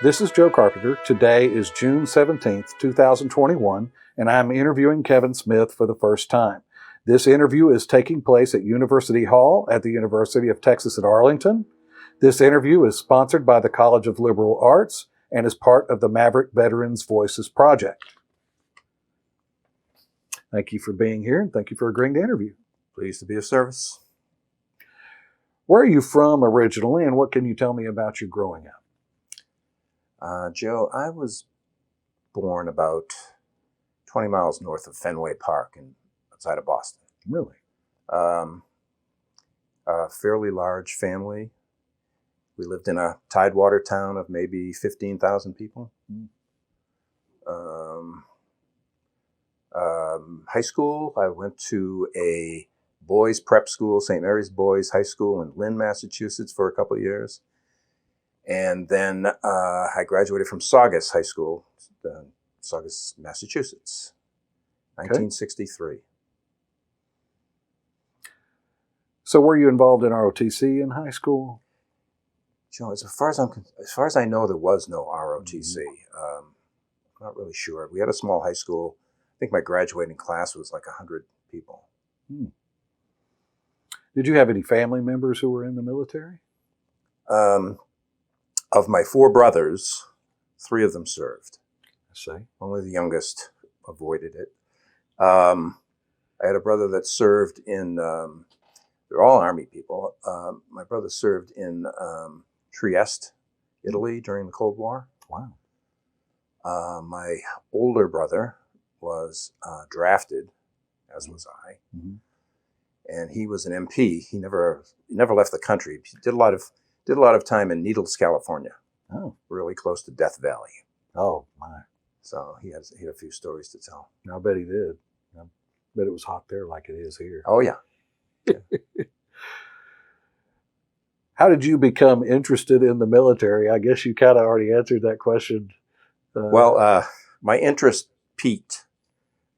This is Joe Carpenter. Today is June 17th, 2021, and I'm interviewing Kevin Smith for the first time. This interview is taking place at University Hall at the University of Texas at Arlington. This interview is sponsored by the College of Liberal Arts and is part of the Maverick Veterans Voices Project. Thank you for being here, and thank you for agreeing to interview. Pleased to be of service. Where are you from originally, and what can you tell me about your growing up? Joe, I was born about 20 miles north of Fenway Park outside of Boston. Really? A fairly large family. We lived in a tidewater town of maybe 15,000 people. High school, I went to a boys prep school, St. Mary's Boys High School in Lynn, Massachusetts for a couple of years. And then I graduated from Saugus High School, Saugus, Massachusetts, 1963. So were you involved in ROTC in high school? Joe, as far as I know, there was no ROTC. I'm not really sure. We had a small high school. I think my graduating class was like 100 people. Did you have any family members who were in the military? Of my four brothers, 3 of them served. I see. Only the youngest avoided it. I had a brother that served in, they're all Army people. My brother served in Trieste, Italy during the Cold War. Wow. My older brother was drafted, as was I. Mm-hmm. And he was an MP. He never left the country. He did a lot of time in Needles, California. Oh, really close to Death Valley. Oh my! So he had a few stories to tell. I bet he did. I bet it was hot there like it is here. Oh yeah. How did you become interested in the military? I guess you kind of already answered that question. My interest peaked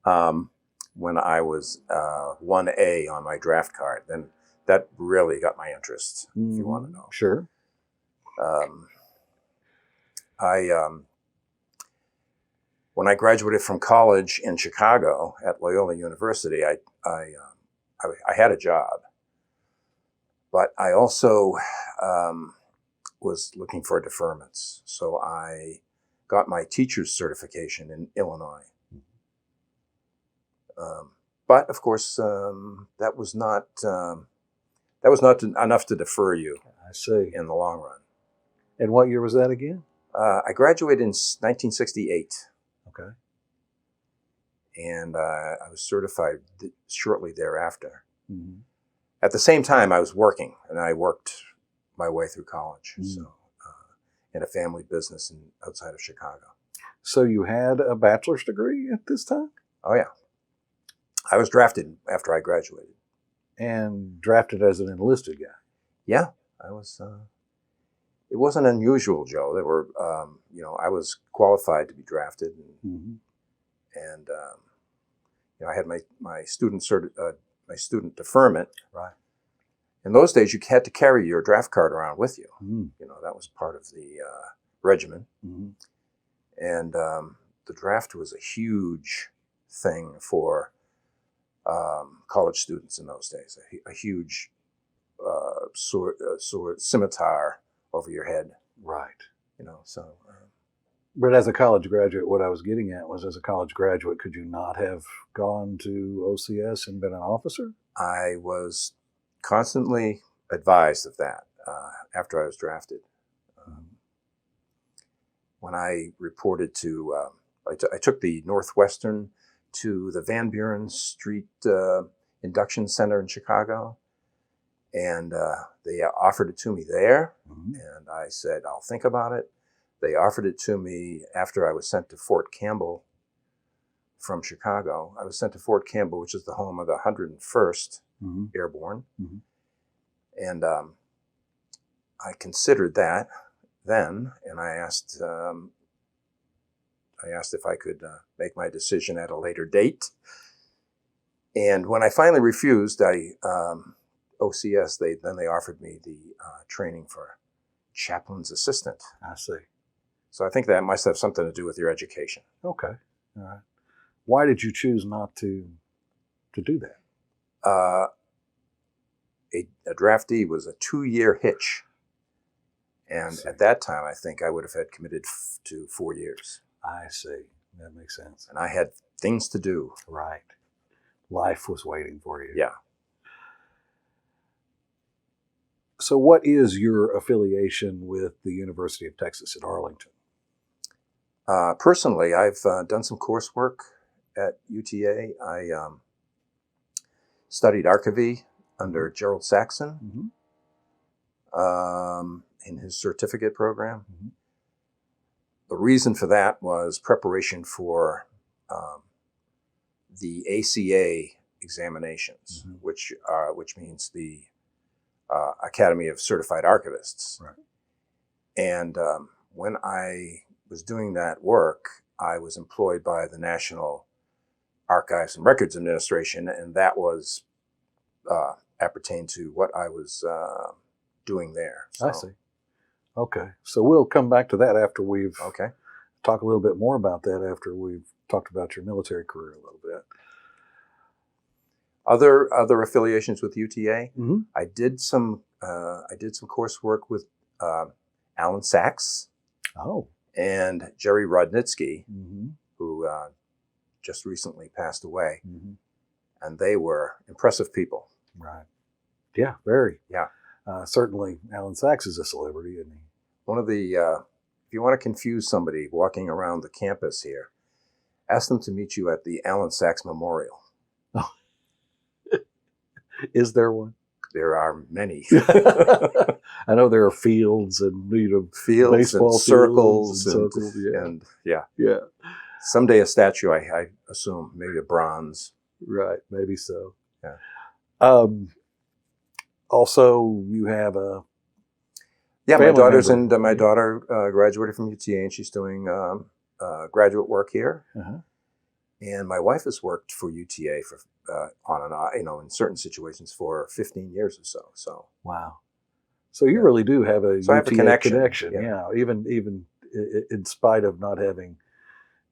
when I was 1A on my draft card. Then that really got my interest, if you want to know. Sure. When I graduated from college in Chicago at Loyola University, I had a job, but I also was looking for deferments. So I got my teacher's certification in Illinois. But of course, that was not enough to defer you. I see. In the long run. And what year was that again? I graduated in 1968. Okay. And I was certified shortly thereafter. Mm-hmm. At the same time, I was working, and I worked my way through college. So, in a family business outside of Chicago. So you had a bachelor's degree at this time? Oh yeah. I was drafted after I graduated. And drafted as an enlisted guy? Yeah, I was. It wasn't unusual, Joe. There were, I was qualified to be drafted, and I had my student deferment. Right. In those days, you had to carry your draft card around with you. That was part of the regimen. And the draft was a huge thing for college students in those days. A huge sword, scimitar over your head. Right. So. But as a college graduate, what I was getting at was, as a college graduate, could you not have gone to OCS and been an officer? I was constantly advised of that after I was drafted. When I reported to, I took the Northwestern to the Van Buren Street Induction Center in Chicago, and they offered it to me there, and I said, I'll think about it. They offered it to me after I was sent to Fort Campbell from Chicago. I was sent to Fort Campbell, which is the home of the 101st Airborne. And I considered that then, and I asked if I could make my decision at a later date. And when I finally refused, OCS, they offered me the training for chaplain's assistant. I see. So I think that must have something to do with your education. Okay. All right. Why did you choose not to do that? A draftee was a 2-year hitch. And at that time, I think I would have had committed to 4 years. I see. That makes sense. And I had things to do. Right. Life was waiting for you. Yeah. So what is your affiliation with the University of Texas at Arlington? Personally, I've done some coursework at UTA. I studied archivy under Gerald Saxon in his certificate program. Mhm. The reason for that was preparation for the ACA examinations, which means the Academy of Certified Archivists. Right. And when I was doing that work, I was employed by the National Archives and Records Administration, and that was appertained to what I was doing there. So, I see. Okay. So we'll come back to that after we've okay. talk a little bit more about that after we've talked about your military career a little bit. Other affiliations with UTA. Mm-hmm. I did some coursework with Alan Sachs Oh. and Jerry Rodnitsky, Mm-hmm. who just recently passed away, Mm-hmm. and they were impressive people. Right. Yeah, very. Yeah. Certainly, Alan Sachs is a celebrity, isn't he? One of the, if you want to confuse somebody walking around the campus here, ask them to meet you at the Alan Sachs Memorial. Is there one? There are many. I know there are fields and Fields baseball and circles fields and circles, yeah. and yeah. Yeah. Someday a statue, I assume, maybe a bronze. Right. Maybe so. Yeah. Also, you have a Yeah, my family daughter's member. my daughter graduated from UTA, and she's doing graduate work here. Uh-huh. And my wife has worked for UTA for on and on, in certain situations for 15 years or so. So Wow. So you really do have a So I have a UTA connection, Yeah. yeah. Even in spite of not having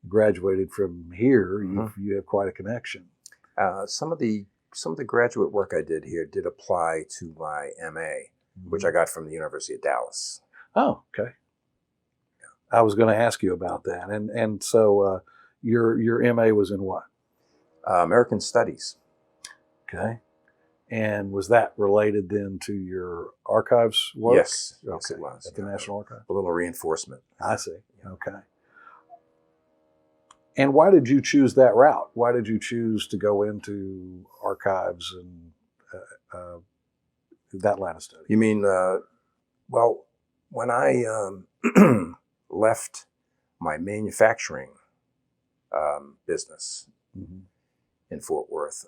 graduated from here, you have quite a connection. some of the graduate work I did here did apply to my MA, which I got from the University of Dallas. Oh, okay. I was going to ask you about that, and so your MA was in what? American Studies. Okay, and was that related then to your archives work? Yes, Okay. yes, it was. At the Yeah. National Archive. A little reinforcement. I see. Okay. And why did you choose that route? Why did you choose to go into archives and that line of study? You mean, well, when I left my manufacturing business Mm-hmm. in Fort Worth,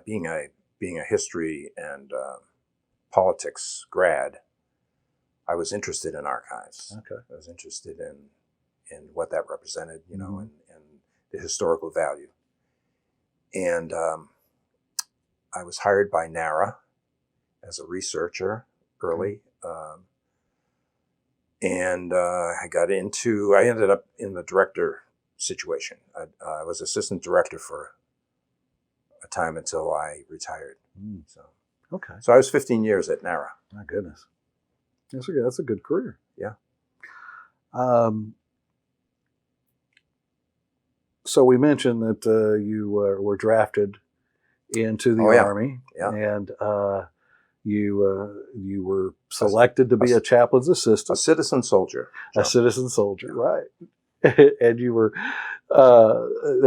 being a history and politics grad, I was interested in archives. Okay. I was interested in what that represented, Mhm. and the historical value. And I was hired by NARA as a researcher early. And I ended up in the director situation. I was assistant director for a time until I retired. Mm. Okay. So I was 15 years at NARA. My goodness. That's a good career. Yeah. So we mentioned that you were drafted into the Oh, yeah. Army, Yeah. and you were selected to be a chaplain's A assistant, citizen soldier. a Joe. citizen soldier, right? And you were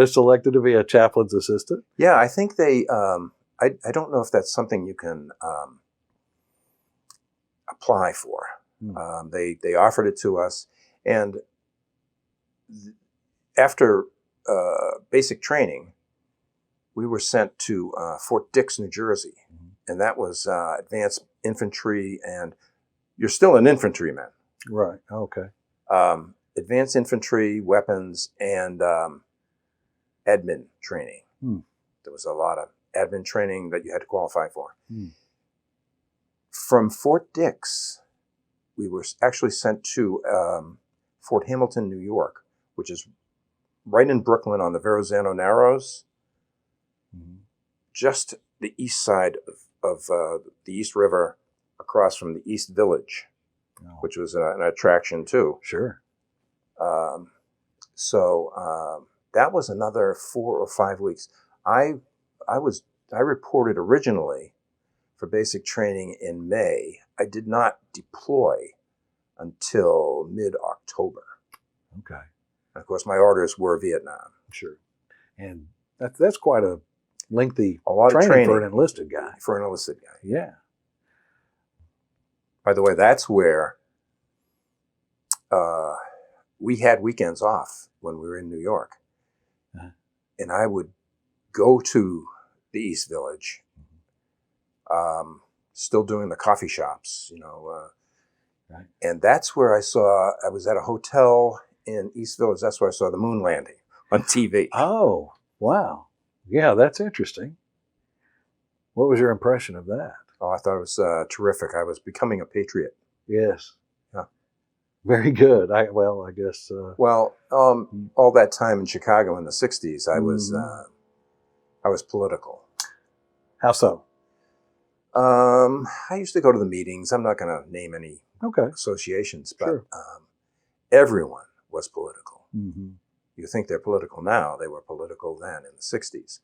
selected to be a chaplain's assistant. Yeah, I think they, I don't know if that's something you can apply for. Hmm. They offered it to us, and after basic training, we were sent to Fort Dix, New Jersey, and that was advanced infantry, and you're still an infantryman. Right. Okay. Advanced infantry, weapons, and admin training. Hmm. There was a lot of admin training that you had to qualify for. Hmm. From Fort Dix we were actually sent to Fort Hamilton, New York, which is right in Brooklyn on the Verrazano Narrows, just the east side of the East River, across from the East Village, which was an attraction too. Sure. So that was another 4 or 5 weeks. I reported originally for basic training in May. I did not deploy until mid-October. Okay. And of course, my orders were Vietnam. Sure. And that's quite a lengthy A lot of training training for an enlisted guy. For an enlisted guy. Yeah. By the way, that's where we had weekends off when we were in New York. Uh-huh. And I would go to the East Village, still doing the coffee shops, Right. And that's where I was at a hotel in East Village. That's where I saw the moon landing on TV. Oh, wow. Yeah, that's interesting. What was your impression of that? Oh, I thought it was terrific. I was becoming a patriot. Yes. Yeah. Very good. I guess. Well, all that time in Chicago in the 60s, I was political. How so? I used to go to the meetings. I'm not going to name any Okay. associations, but Sure. everyone was political. Mm-hmm. You think they're political now. They were political then in the 60s.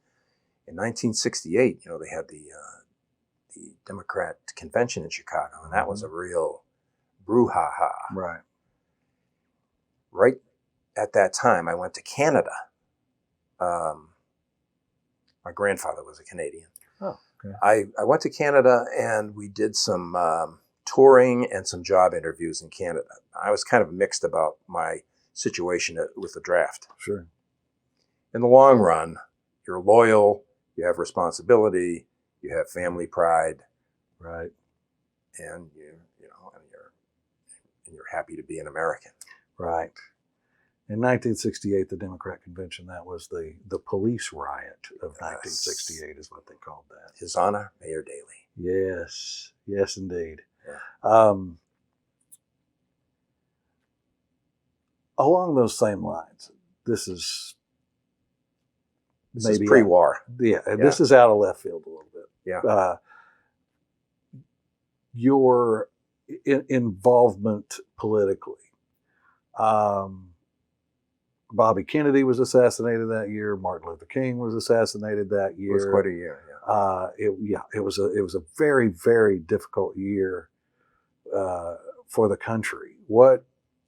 In 1968, they had the Democrat convention in Chicago, and that was a real brouhaha. Right. Right at that time, I went to Canada. My grandfather was a Canadian. Oh, okay. I went to Canada, and we did some touring and some job interviews in Canada. I was kind of mixed about my situation with the draft. Sure. In the long run, you're loyal, you have responsibility, you have family pride, Right. and you're happy to be an American. Right. In 1968, the Democrat convention, that was the police riot of 1968 is what they called that. His Honor, Mayor Daley. Yes. Yes, indeed. Yeah. Along those same lines, this is maybe pre-war. This is out of left field a little bit. Yeah. Your involvement politically. Bobby Kennedy was assassinated that year. Martin Luther King was assassinated that year. It was quite a year. Yeah. It was a very, very difficult year for the country.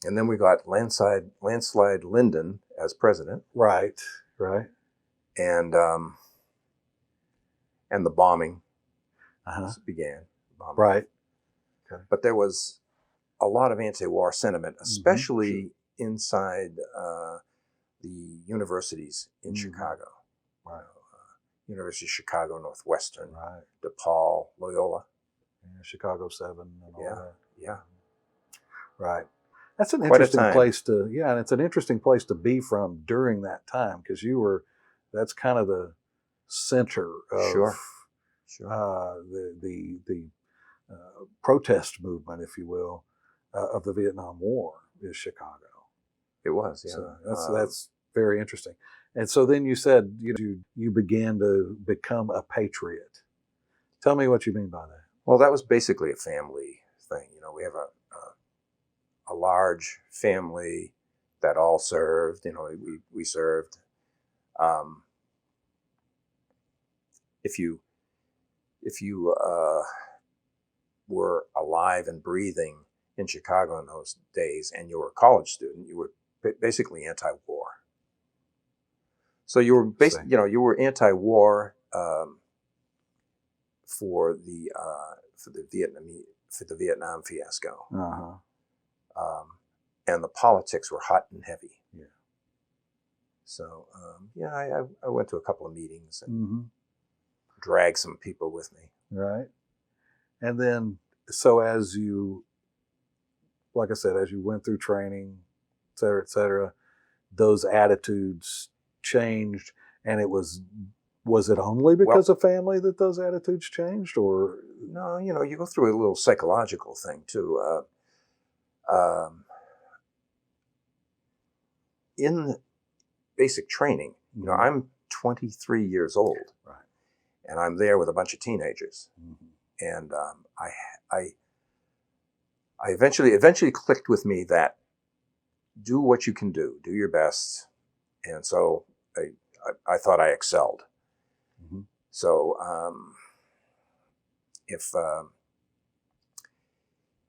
And then we got landslide Lyndon as president. Right. And the bombing began. Right. Okay. But there was a lot of anti-war sentiment, especially inside the universities in Chicago. Right. University of Chicago, Northwestern, Right. DePaul, Loyola. Yeah, Chicago 7 and all that. Yeah. Right. That's an Quite a interesting time. place to, and it's an interesting place to be from during that time because that's kind of the center of Sure. the protest movement, if you will, of the Vietnam War is Chicago. It was, yeah. So that's very interesting. And so then you said you began to become a patriot. Tell me what you mean by that. Well, that was basically a family thing. We have a large family that all served. We served. If you were alive and breathing in Chicago in those days, and you were a college student, you were basically anti-war. So you were you were anti-war for the Vietnam fiasco. And the politics were hot and heavy. Yeah. So I went to a couple of meetings and dragged some people with me. Right. And then, so as you, like I said, as you went through training, et cetera, those attitudes changed, and was it only because of family that those attitudes changed, or? No, you go through a little psychological thing too. Um, in basic training, you know, Mhm. I'm 23 years old, Right. and I'm there with a bunch of teenagers, Mhm. and I eventually clicked with me that do what you can do your best, and so I thought I excelled. Mhm. So if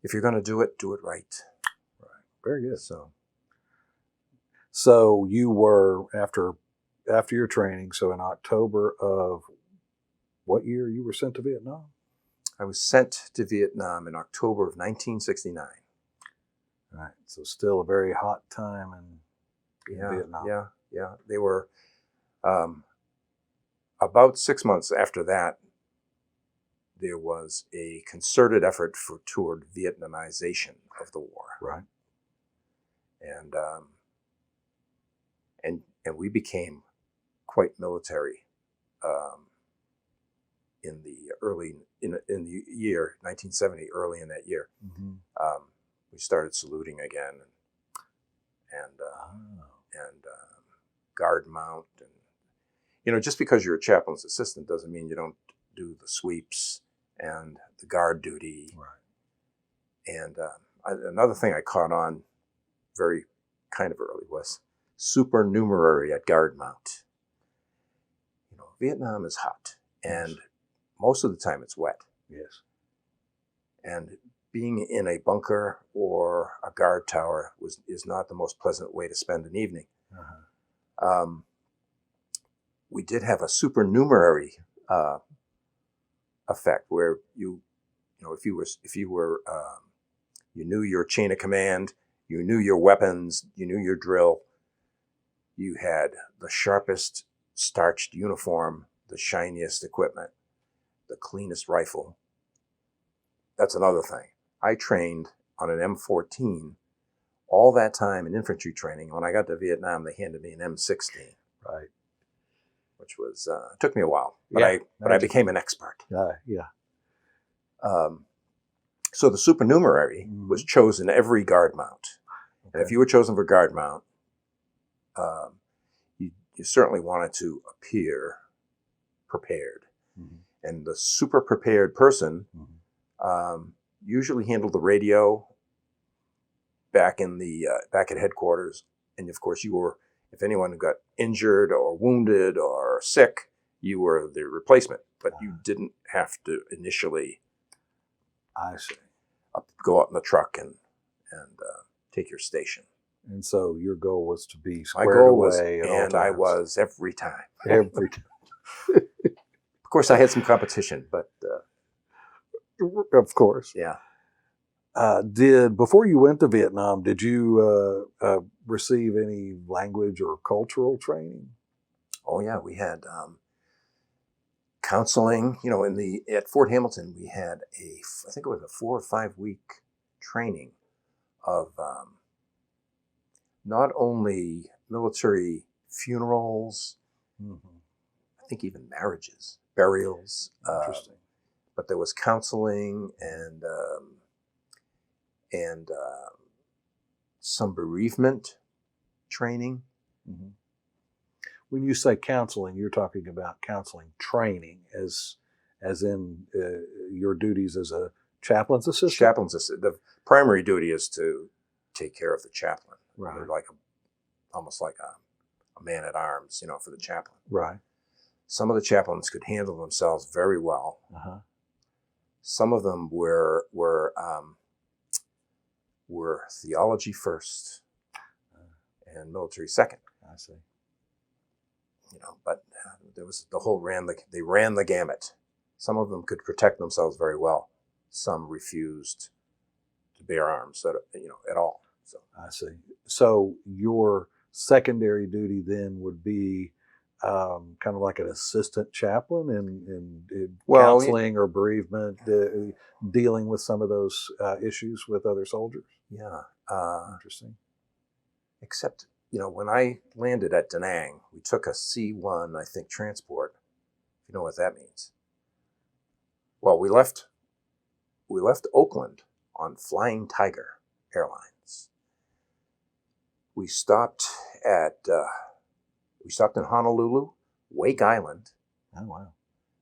if you're going to do it right. Very good. So So you were after your training. So in October of what year you were sent to Vietnam? I was sent to Vietnam in October of 1969. Right. So still a very hot time in Yeah, Vietnam. yeah. They were um, about 6 months after that. There was a concerted effort toward Vietnamization of the war, Right. and and we became quite military um, in the in the year 1970. Early in that year, Mm-hmm. we started saluting again, and Oh. guard mount, and you know, just because you're a chaplain's assistant doesn't mean you don't do the sweeps and the guard duty. Right. And another thing I caught on very kind of early was supernumerary at guard mount. You know, Vietnam is hot, and Yes. most of the time it's wet. Yes. And being in a bunker or a guard tower is not the most pleasant way to spend an evening. Uh-huh. Um, we did have a supernumerary uh, effect where you know, if you were you knew your chain of command, you knew your weapons, you knew your drill, you had the sharpest starched uniform, the shiniest equipment, the cleanest rifle. That's another thing. I trained on an M14 all that time in infantry training. When I got to Vietnam, they handed me an M16, Right. which was took me a while, but Yeah. I became an expert. Yeah. Um, so the supernumerary was chosen every guard mount, and if Okay. you were chosen for guard mount, um, you certainly wanted to appear prepared. Mhm. And the super prepared person Mhm. usually handled the radio back in the back at headquarters, and of course you were, if anyone got injured or wounded or sick, you were the replacement, but you didn't have to initially I see. go out in the truck and take your station. And so your goal was to be My squared goal was, away at all and I times. was every time. Every time. Of course, I had some competition, but Of course. yeah. Before you went to Vietnam, did you receive any language or cultural training? Oh yeah, we had counseling. You know, at Fort Hamilton, we had I think it was a 4 or 5 week training of not only military funerals, Mm-hmm. I think even marriages, burials, Interesting. but there was counseling and some bereavement training. Mm-hmm. When you say counseling, you're talking about counseling training, as in your duties as a chaplain's assistant. Chaplain's assistant. The primary duty is to take care of the chaplain. Right. You're like almost like a man at arms, you know, for the chaplain. Right. Some of the chaplains could handle themselves very well. Uh-huh. Some of them were theology first and military second. I see. You know, but there was they ran the gamut. Some of them could protect themselves very well. Some refused to bear arms, at all. So I see. So your secondary duty then would be kind of like an assistant chaplain in Well, counseling or bereavement, dealing with some of those issues with other soldiers. yeah. Interesting. Except, you know, when I landed at Da Nang, we took a C-1, I think, transport. You know what that means? Well, we left Oakland on Flying Tiger Airlines. we stopped in Honolulu, Wake Island, Oh, wow.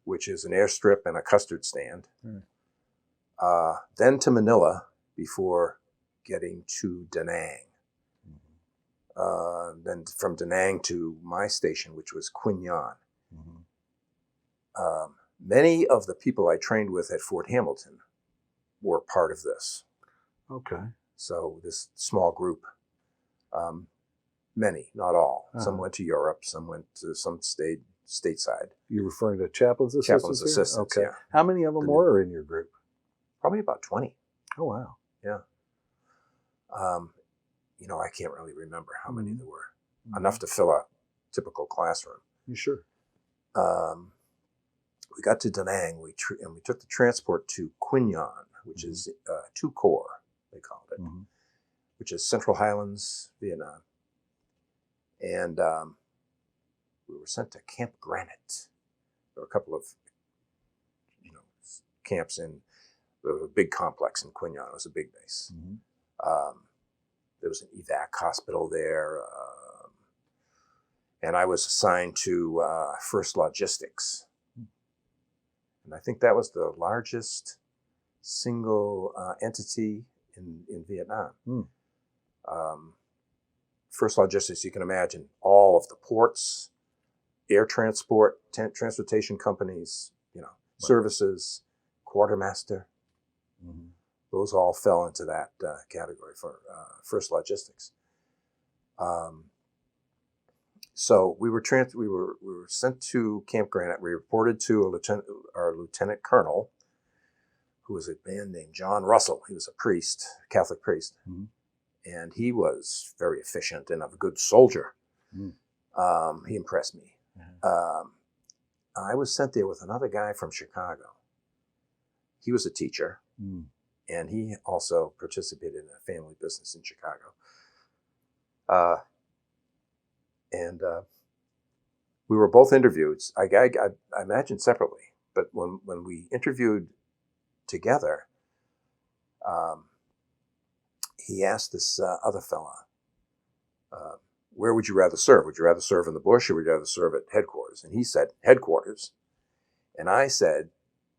which is an airstrip and a custard stand. Hmm. Then to Manila before getting to Da Nang. Then from Da Nang to my station, which was Quy Nhon. Mm-hmm. Many of the people I trained with at Fort Hamilton were part of this. Okay. So this small group, many, not all. Uh-huh. Some went to Europe, some stayed stateside. You're referring to chaplain's assistants? Chaplain's here? assistants, Okay. yeah. How many of them were in your group? Probably about 20. Oh, wow. Yeah. I can't really remember how many there were. Mm-hmm. Enough to fill a typical classroom. You sure? We got to Da Nang, and we took the transport to Quy Nhon, which is Tu Corps, they called it, which is Central Highlands, Vietnam. And we were sent to Camp Granite. There were a couple of, camps in a big complex in Quy Nhon. It was a big base. There was an evac hospital there. And I was assigned to First Logistics. And I think that was the largest single entity in Vietnam. First Logistics, you can imagine all of the ports, air transport, transportation companies, services, quartermaster. Those all fell into that category for First Logistics. So we were sent to Camp Granite. We reported to our lieutenant colonel, who was a man named John Russell. He was a priest, Catholic priest, and he was very efficient and a good soldier. He impressed me. I was sent there with another guy from Chicago. He was a teacher, and he also participated in a family business in Chicago. And we were both interviewed. I imagine separately, but when we interviewed together, he asked this other fella, where would you rather serve? Would you rather serve in the bush or would you rather serve at headquarters? And he said, headquarters. And I said,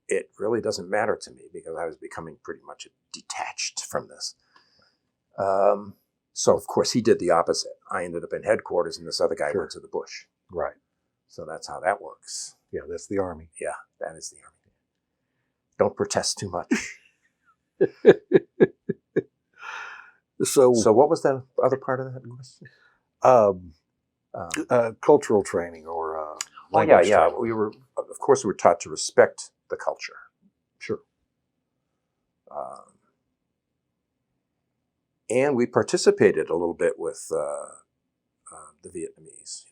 it really doesn't matter to me because I was becoming pretty much detached from this. So, of course, he did the opposite. I ended up in headquarters and this other guy went to the bush. Right. So that's how that works. Yeah, that's the Army. Yeah, that is the Army. Don't protest too much. So what was that other part of that question? Cultural training or language training. We were taught to respect the culture. Sure. And we participated a little bit with the Vietnamese.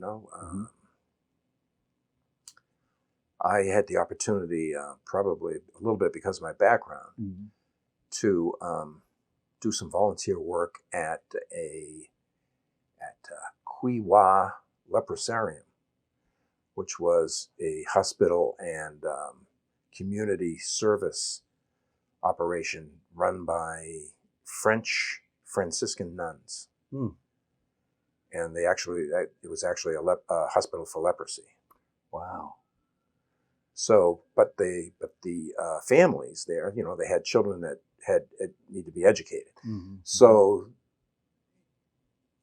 I had the opportunity, probably a little bit because of my background, to do some volunteer work at Quy Hoa Leprosarium, which was a hospital and community service operation run by French Franciscan nuns. And it was actually a hospital for leprosy. Wow. So, but the families there, they had children that need to be educated. So,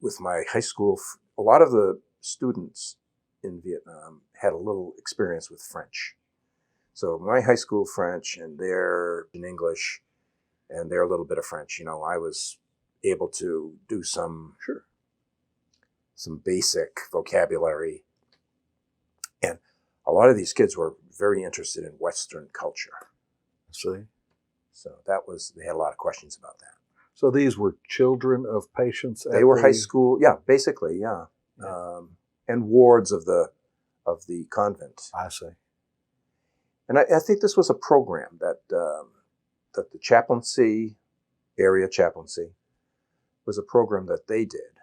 with my high school, a lot of the students in Vietnam had a little experience with French. So my high school French and they're in English and they're a little bit of French. I was able to do some basic vocabulary. And a lot of these kids were very interested in Western culture. See? So they had a lot of questions about that. So these were children of patients? They were high school, basically, yeah. And wards of the convent. I see. And I think this was a program that the area chaplaincy, was a program that they did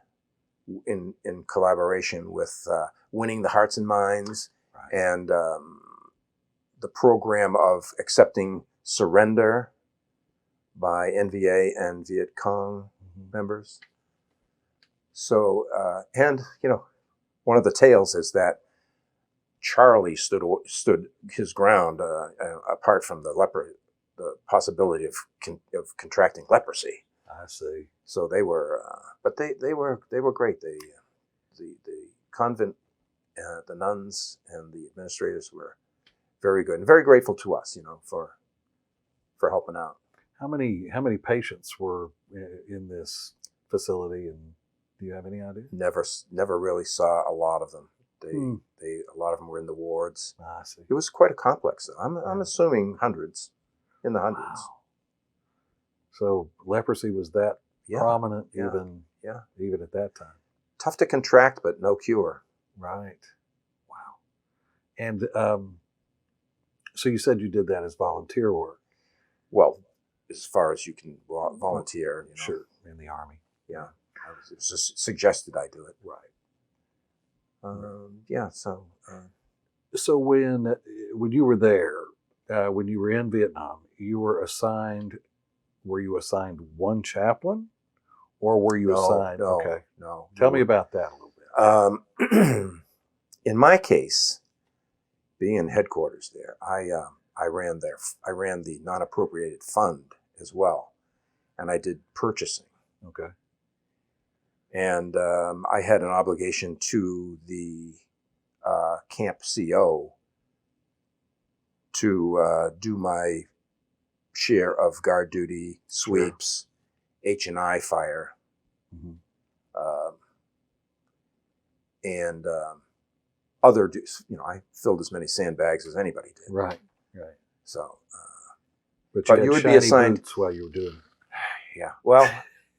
in collaboration with Winning the Hearts and Minds, and the program of accepting surrender by NVA and Viet Cong members. So, and one of the tales is that Charlie stood his ground apart from the possibility of contracting leprosy. I see. So they were, but they were great. The convent, the nuns and the administrators were very good and very grateful to us, for helping out. How many patients were in this facility, and do you have any idea? Never really saw a lot of them. A lot of them were in the wards. I see. It was quite a complex, though. I'm assuming hundreds, in the hundreds. Wow. So leprosy was that prominent even at that time. Tough to contract, but no cure. Right. Wow. And so you said you did that as volunteer work. Well, as far as you can volunteer. Sure, in the Army. Yeah. It was just suggested I do it. Right. So when you were there, when you were in Vietnam, were you assigned one chaplain, or were you assigned? No, okay. No. Tell me about that a little bit. In my case, being in headquarters there, I ran the non-appropriated fund as well, and I did purchasing. Okay. And I had an obligation to the camp CO to do my share of guard duty, sweeps, H&I fire, and other duties. I filled as many sandbags as anybody did. Right. So, but you would be assigned boots while you were doing it. Yeah. Well,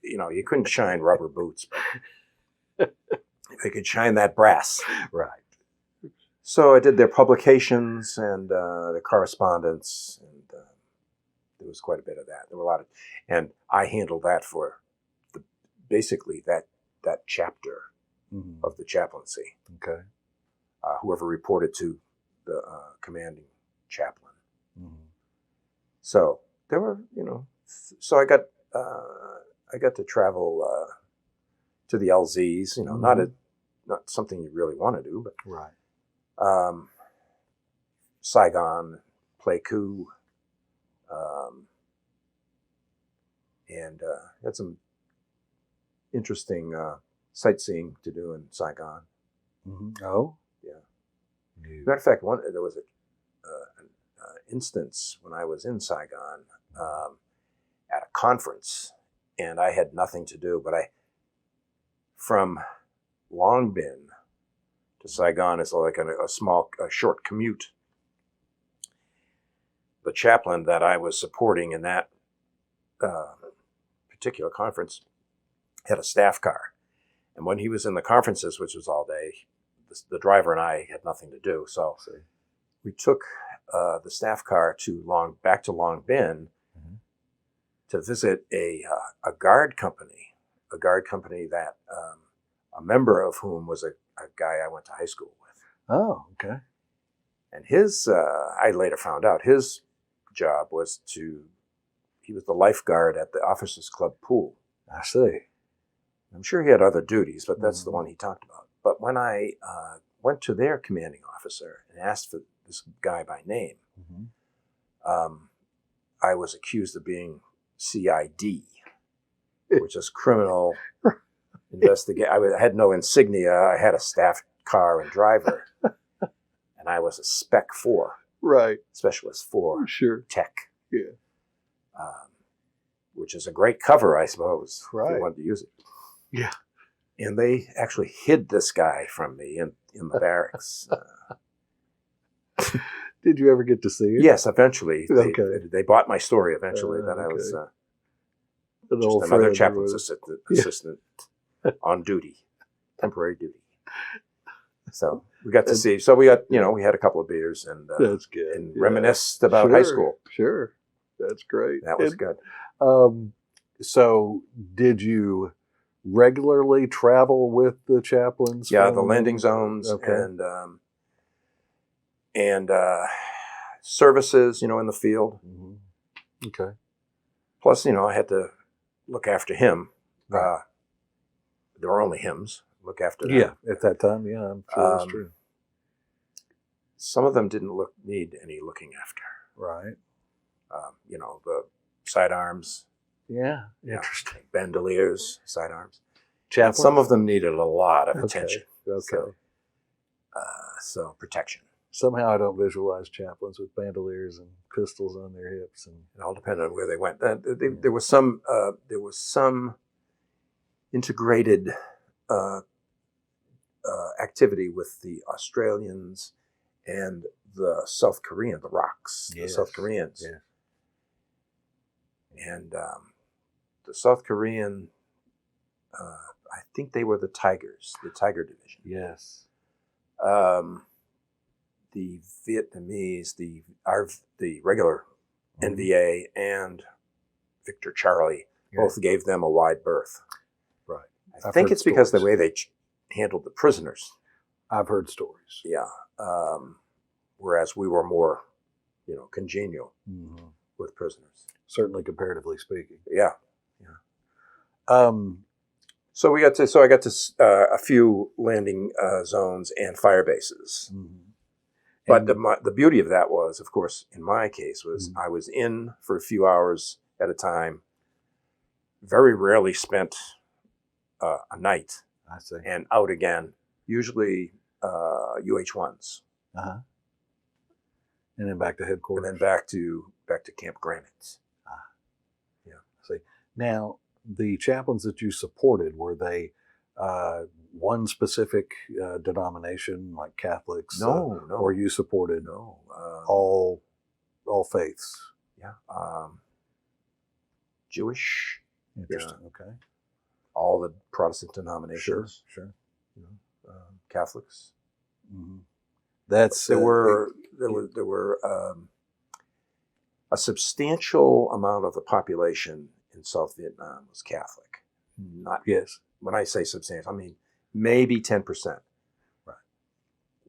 you couldn't shine rubber boots, but they could shine that brass. Right. So I did their publications and their correspondence, and there was quite a bit of that. There were a lot of, and I handled that for basically that chapter of the chaplaincy. Okay. Whoever reported to the commanding chaplain. So there were, so I got to travel to the LZs. Not something you really want to do, but right. Saigon, Pleiku, and had some interesting sightseeing to do in Saigon. Oh, yeah. Matter of fact, there was an instance when I was in Saigon at a conference, and I had nothing to do, but from Long Bin to Saigon is like a short commute. The chaplain that I was supporting in that particular conference had a staff car. And when he was in the conferences, which was all day, the driver and I had nothing to do. So we took the staff car back to Long Bin to visit a guard company that a member of whom was a guy I went to high school with. Oh, okay. And I later found out his job was he was the lifeguard at the Officers Club pool. I see. I'm sure he had other duties, but that's the one he talked about. But when I went to their commanding officer and asked for this guy by name, I was accused of being CID, which is criminal investigation. I had no insignia. I had a staff car and driver, and I was a Spec 4, right, Specialist 4, sure, tech, yeah, which is a great cover, I suppose, right, if you wanted to use it. Yeah, and they actually hid this guy from me in the barracks. Did you ever get to see it? Yes, eventually. Okay. They bought my story eventually that I was just another chaplain's assistant on duty, temporary duty. So we got to see. So we had a couple of beers and that's good. And reminisced about high school. Sure, that's great. That was good. So did you regularly travel with the chaplains? Yeah, the landing zones and services, in the field. Okay. Plus, I had to look after him. Right. there were only hymns. Look after them. Yeah, at that time, yeah, I'm sure that's true. Some of them didn't need any looking after. Right. The sidearms, Yeah. Interesting. bandoliers, sidearms. Chaplain. And some of them needed a lot of Okay. attention. Okay. So protection. Somehow I don't visualize chaplains with bandoliers and pistols on their hips. And It all depended on where they went. There was some integrated activity with the Australians and the South Korean, the ROKs, the Yes. South Koreans. Yeah. And the South Korean, I think they were the Tigers, the Tiger Division. yes. The Vietnamese, the regular Mhm. NVA and Victor Charlie Yeah. both gave them a wide berth. Right. I I've think heard it's because the stories. way they handled the prisoners. I've heard stories. Yeah. Whereas we were more, congenial Mhm. with prisoners. Certainly, comparatively speaking. Yeah. Um, So I got to a few landing zones and fire bases. mhm. But And- the beauty of that was, of course, in my case, was Mhm. I was in for a few hours at a time. Very rarely spent a night I see. and out again. Usually UH-1s, Uh-huh. And then back to and headquarters. then back to Camp Granite. See, now the chaplains that you supported, were they one specific denomination, like Catholics? No. Or you supported No. all faiths? Yeah. Jewish. Interesting. Okay. All the Protestant denominations. Sure. Catholics. Mm-hmm. That's There were a substantial amount of the population in South Vietnam was Catholic. Not yes. when I say substantial, I mean maybe 10%. Right.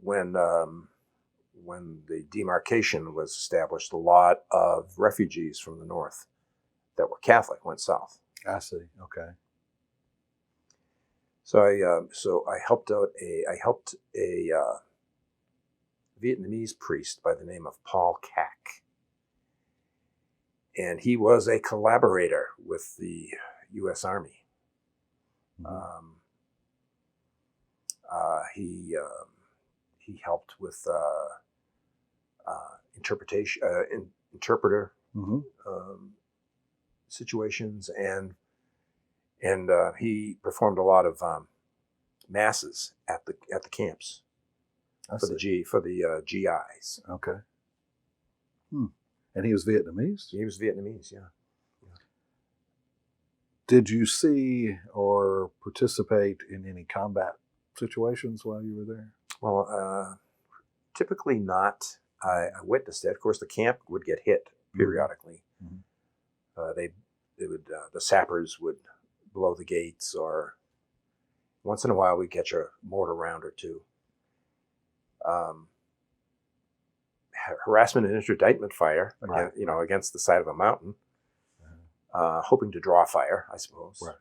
When the demarcation was established, a lot of refugees from the north that were Catholic went south. I see. Okay. So I helped a Vietnamese priest by the name of Paul Cac, and he was a collaborator with the U.S. Army. Mhm. He helped with interpreter Mhm. situations, and he performed a lot of masses at the camps I for see. the GIs. Okay. And he was Vietnamese? He was Vietnamese, yeah. Did you see or participate in any combat situations while you were there? Well, typically not. I witnessed it. Of course, the camp would get hit periodically. Mhm. The sappers would blow the gates, or once in a while we'd catch a mortar round or two. Harassment and interdictment fire, Right. against the side of a mountain, hoping to draw fire, I suppose. Right.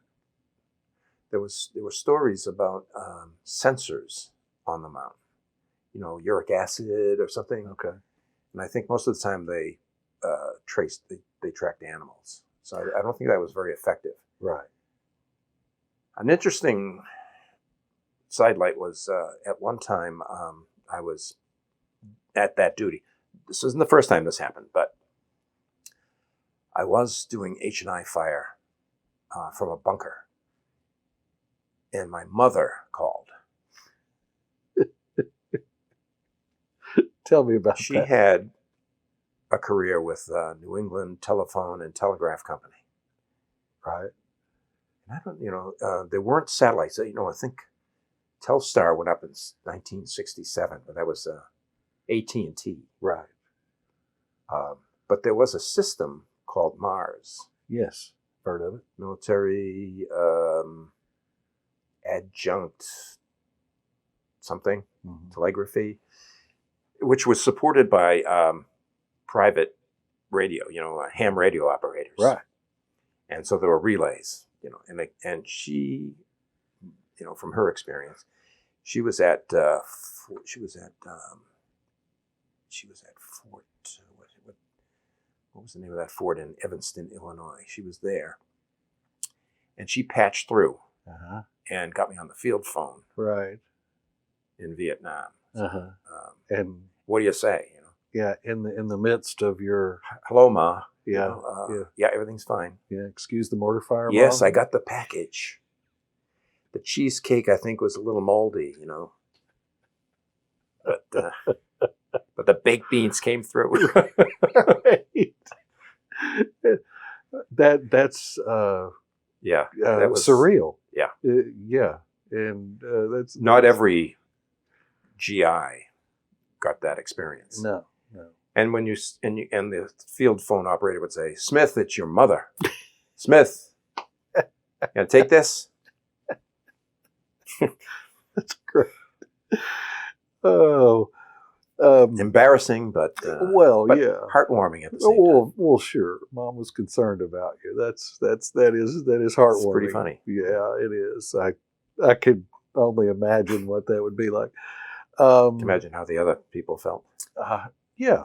There were stories about sensors on the mountain, uric acid or something. Okay. And I think most of the time they tracked animals. So I don't think that was very effective. Right. An interesting sidelight was at one time I was at that duty. This isn't the first time this happened, but I was doing H&I fire from a bunker, and my mother called. Tell me about She that. had a career with New England Telephone and Telegraph Company. Right. And I don't, there weren't satellites. I think Telstar went up in 1967, but that was AT&T. Right. But there was a system called MARS, Yes. Heard of it. military adjunct something, Mhm. telegraphy, which was supported by private radio, ham radio operators. Right. And so there were relays, and she from her experience. She was at she was at Fort. What was the name of that fort in Evanston, Illinois? She was there, and she patched through Uh-huh. and got me on the field phone Right. in Vietnam. Uh-huh. And What do you say? yeah, in the midst of your Hello, Ma. yeah, Yeah, everything's fine. yeah, excuse the mortar fire. Yes, Mom? I got the package. The cheesecake, I think, was a little moldy, but the baked beans came through. Right. That's Yeah, that was surreal. Yeah. Yeah, and that's Not every GI got that experience. no. And when and the field phone operator would say, "Smith, it's your mother. Smith, you gonna take this?" That's great. Oh, Embarrassing, but well, but yeah. heartwarming at the same time. Well, sure. Mom was concerned about you. That is heartwarming. It's pretty funny. Yeah, it is. I could only imagine what that would be like. Imagine how the other people felt. Yeah,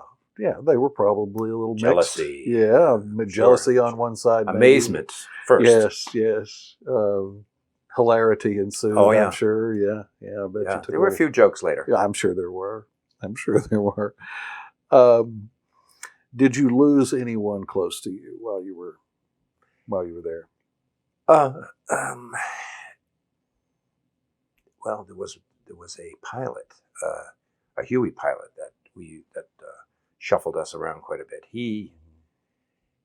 they were probably a little Jealousy. Mixed. Yeah, jealousy Sure. on one side, maybe. Amazement first. Yes. Hilarity ensued. Oh, yeah. I'm sure. Yeah. I bet Yeah, you took there were a few jokes later. Yeah, I'm sure there were. Did you lose anyone close to you while you were there? Well, there was a pilot, a Huey pilot that shuffled us around quite a bit. He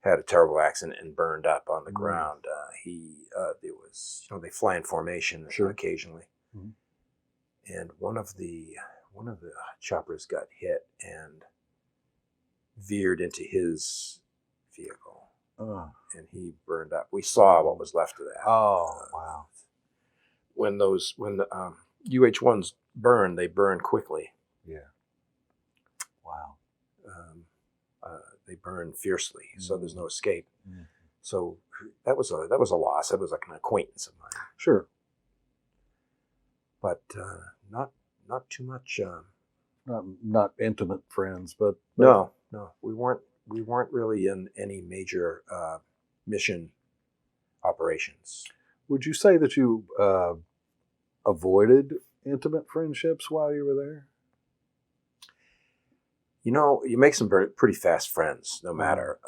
had a terrible accident and burned up on the ground. There was, they fly in formation Sure. occasionally, Mhm. and one of the choppers got hit and veered into his vehicle, Oh, and he burned up. We saw what was left of that. wow. When the UH-1s burn, they burn quickly. Yeah. Wow. They burn fiercely, so there's no escape. Mhm. So that was a loss. That was like an acquaintance of mine, Sure. but not too much. Not intimate friends, but No, we weren't really in any major mission operations. Would you say that you avoided intimate friendships while you were there? You make some pretty fast friends, no matter.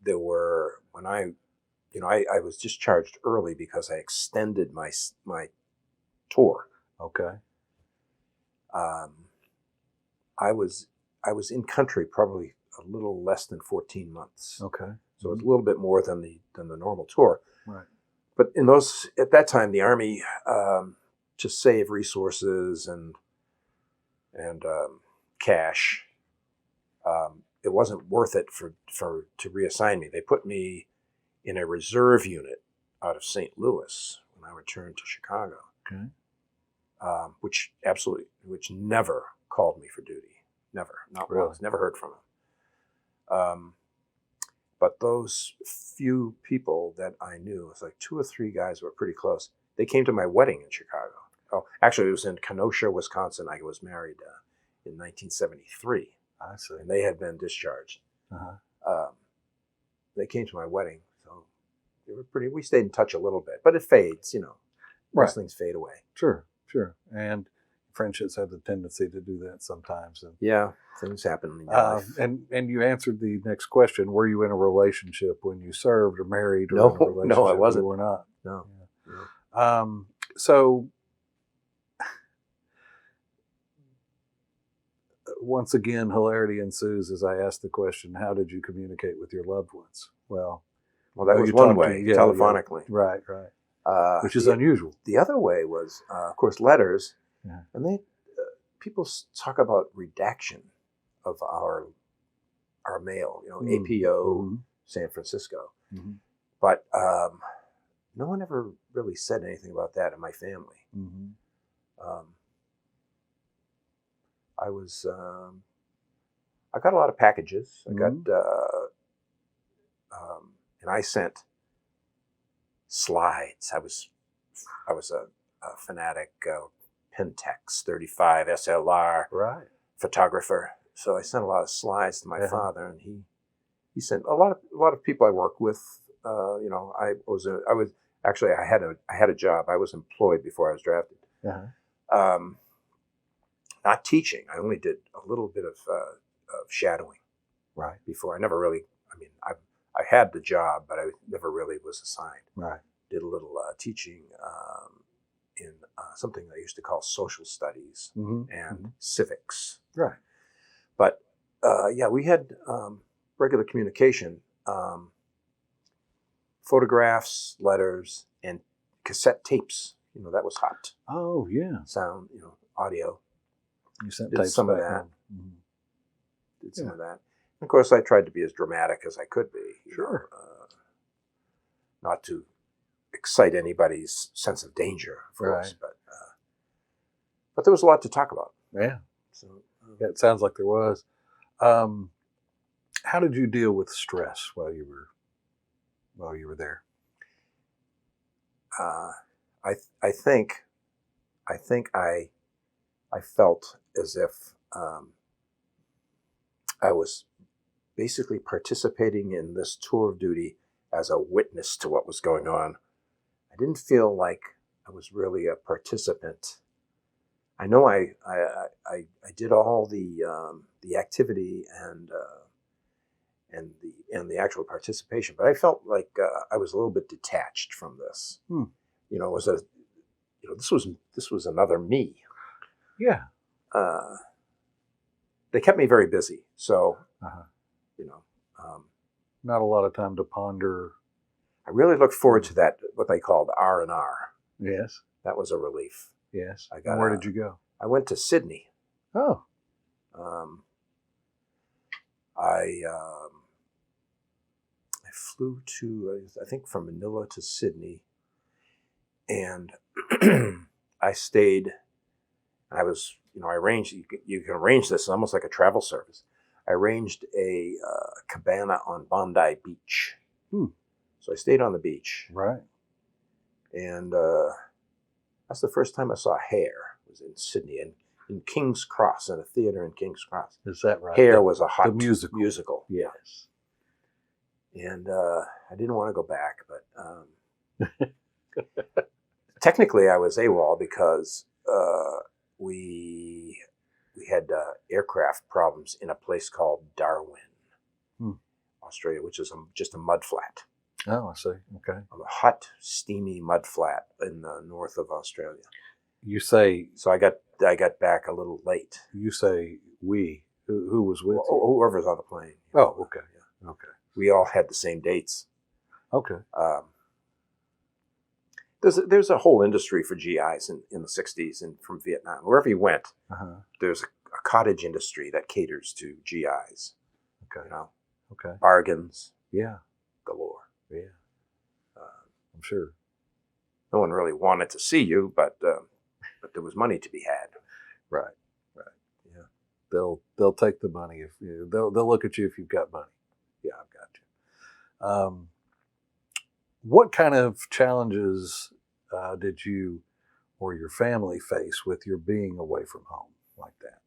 There were when I was discharged early because I extended my tour. Okay. I was in country probably a little less than 14 months. Okay. So it's a little bit more than the normal tour. Right. But at that time, the Army, to save resources and cash, it wasn't worth it to reassign me. They put me in a reserve unit out of St. Louis when I returned to Chicago. Okay. Which never called me for duty. Never, not Really? once. Never heard from him. But those few people that I knew, it was like 2 or 3 guys who were pretty close. They came to my wedding in Chicago. Oh, actually, it was in Kenosha, Wisconsin. I was married in 1973, I see. and they had been discharged. Uh-huh. They came to my wedding, so they were pretty. We stayed in touch a little bit, but it fades. Right. Those things fade away. Sure. And friendships have the tendency to do that sometimes. And Yeah, things happen in your life. and you answered the next question. Were you in a relationship when you served, or married, or No, in a relationship? no, I wasn't. You were not. No. So once again, hilarity ensues as I ask the question, how did you communicate with your loved ones? Well, that was you one talked way, to- yeah, telephonically. Right. Which is the, unusual. the other way was, of course, letters. Yeah. And they people talk about redaction of our mail, APO, Mhm. San Francisco. Mhm. But no one ever really said anything about that in my family. Mhm. I was, I got a lot of packages. I got, and I sent slides. I was a fanatic Pentax 35 SLR Right. photographer. So I sent a lot of slides to my Uh-huh. father, and he sent a lot of people I worked with. I had a job. I was employed before I was drafted. Uh-huh. Um, Not teaching. I only did a little bit of shadowing Right. before. I never really. I mean, I had the job, but I never really was assigned. Right. Did a little teaching in something they used to call social studies Mm-hmm. and civics. Right. But yeah, we had regular communication, photographs, letters, and cassette tapes. That was hot. Oh, yeah. Sound, audio. You sent Did tapes some of back that. home. Mhm. Did some Yeah. of that. And of course, I tried to be as dramatic as I could be. Sure. Not to excite anybody's sense of danger, of course, Right. but there was a lot to talk about. Yeah. So Yeah, it sounds like there was. Um, how did you deal with stress while you were there? I think I felt as if I was basically participating in this tour of duty as a witness to what was going on. I didn't feel like I was really a participant. I know I did all the activity and the actual participation, but I felt like I was a little bit detached from this. It was this was another me. Yeah. They kept me very busy, so Uh-huh. um, Not a lot of time to ponder. I really looked forward to that, what they called R&R. Yes. That was a relief. Yes. I And got where a- did you go? I went to Sydney. Oh. I flew to, I think, from Manila to Sydney, and I stayed. I was, I arranged. You can arrange this almost like a travel service. I arranged a cabana on Bondi Beach. So I stayed on the beach, Right. and that's the first time I saw Hair. It was in Sydney, and in King's Cross, in a theater in King's Cross. Is that right? Hair The- was a hot the musical. Yeah. Yes. And I didn't want to go back, but technically I was AWOL because we had aircraft problems in a place called Darwin, Australia, which is just a mud flat. Oh, I see. Okay. A hot, steamy mud flat in the north of Australia. You say So I got back a little late. we. Who was with you? Whoever's on the plane. Oh, okay. Yeah. Okay. We all had the same dates. Okay. There's a whole industry for GIs in the 60s and from Vietnam. Wherever you went, Uh-huh. there's a cottage industry that caters to GIs. Okay. Okay. Bargains Yeah. galore. Yeah. I'm sure. No one really wanted to see you, but there was money to be had. Right. Right. Yeah. They'll take the money if they'll look at you if you've got money. Yeah, I've got you. What kind of challenges did you or your family face with your being away from home like that?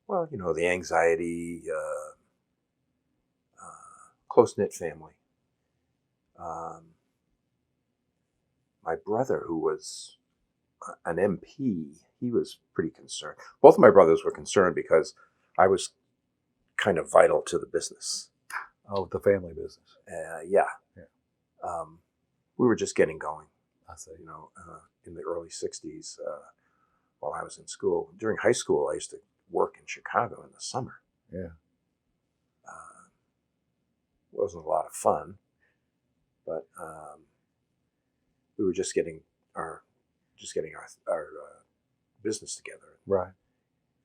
Well, the anxiety, close-knit family. My brother, who was an MP, he was pretty concerned. Both of my brothers were concerned because I was kind of vital to the business. Oh, the family business. Yeah. Yeah. We were just getting going. I see. In the early 60s, while I was in school. During high school, I used to work in Chicago in the summer. Yeah. It wasn't a lot of fun, but we were just getting our business together, Right.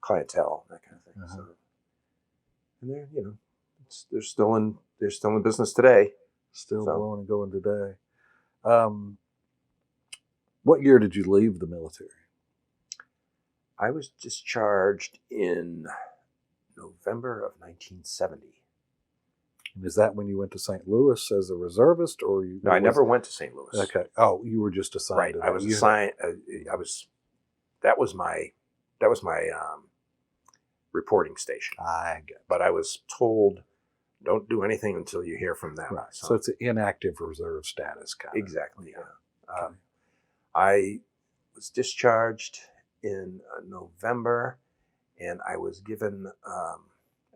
clientele, that kind of thing. Uh-huh. So, and they're still in business today. Still So- blowing and going today. What year did you leave the military? I was discharged in November of 1970. And is that when you went to St. Louis as a reservist, or you? No, I never went to St. Louis. Okay. Oh, you were just assigned. Right. To I that. was You- assigned. That was my reporting station. I get. But I was told, don't do anything until you hear from them. Right. So it's an inactive reserve status kind of. Exactly. Yeah. Okay. I was discharged in November, and I was given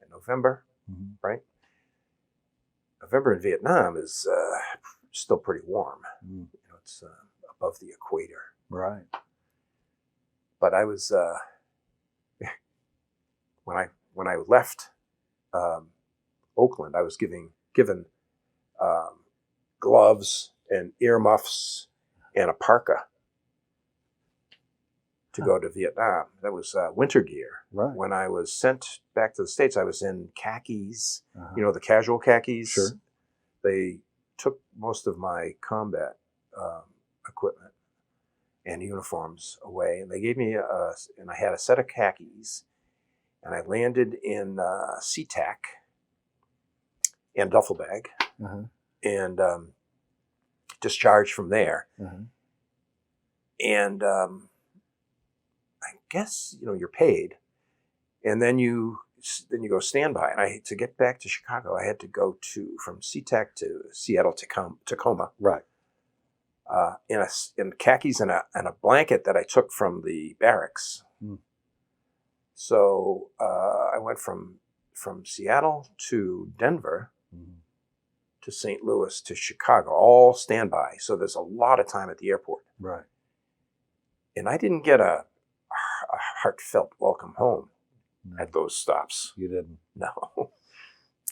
in November. Mhm. Right. November in Vietnam is still pretty warm. Mm. You know, it's above the equator. Right. But I was when I left Oakland, I was given gloves and earmuffs and a parka to go to Vietnam. That was winter gear. Right. When I was sent back to the States, I was in khakis. Uh-huh. You know, the casual khakis. Sure. They took most of my combat equipment and uniforms away, and they gave me and I had a set of khakis, and I landed in SeaTac and duffel bag, Uh-huh. and discharged from there. Uh-huh. And I guess you're paid, and then you go standby. And to get back to Chicago, I had to go from SeaTac to Seattle Tacoma. Right. In khakis and a blanket that I took from the barracks. Mm. So I went from Seattle to Denver Mhm. to St. Louis to Chicago, all standby. So there's a lot of time at the airport. Right. And I didn't get a heartfelt welcome home No, at those stops. you didn't. No.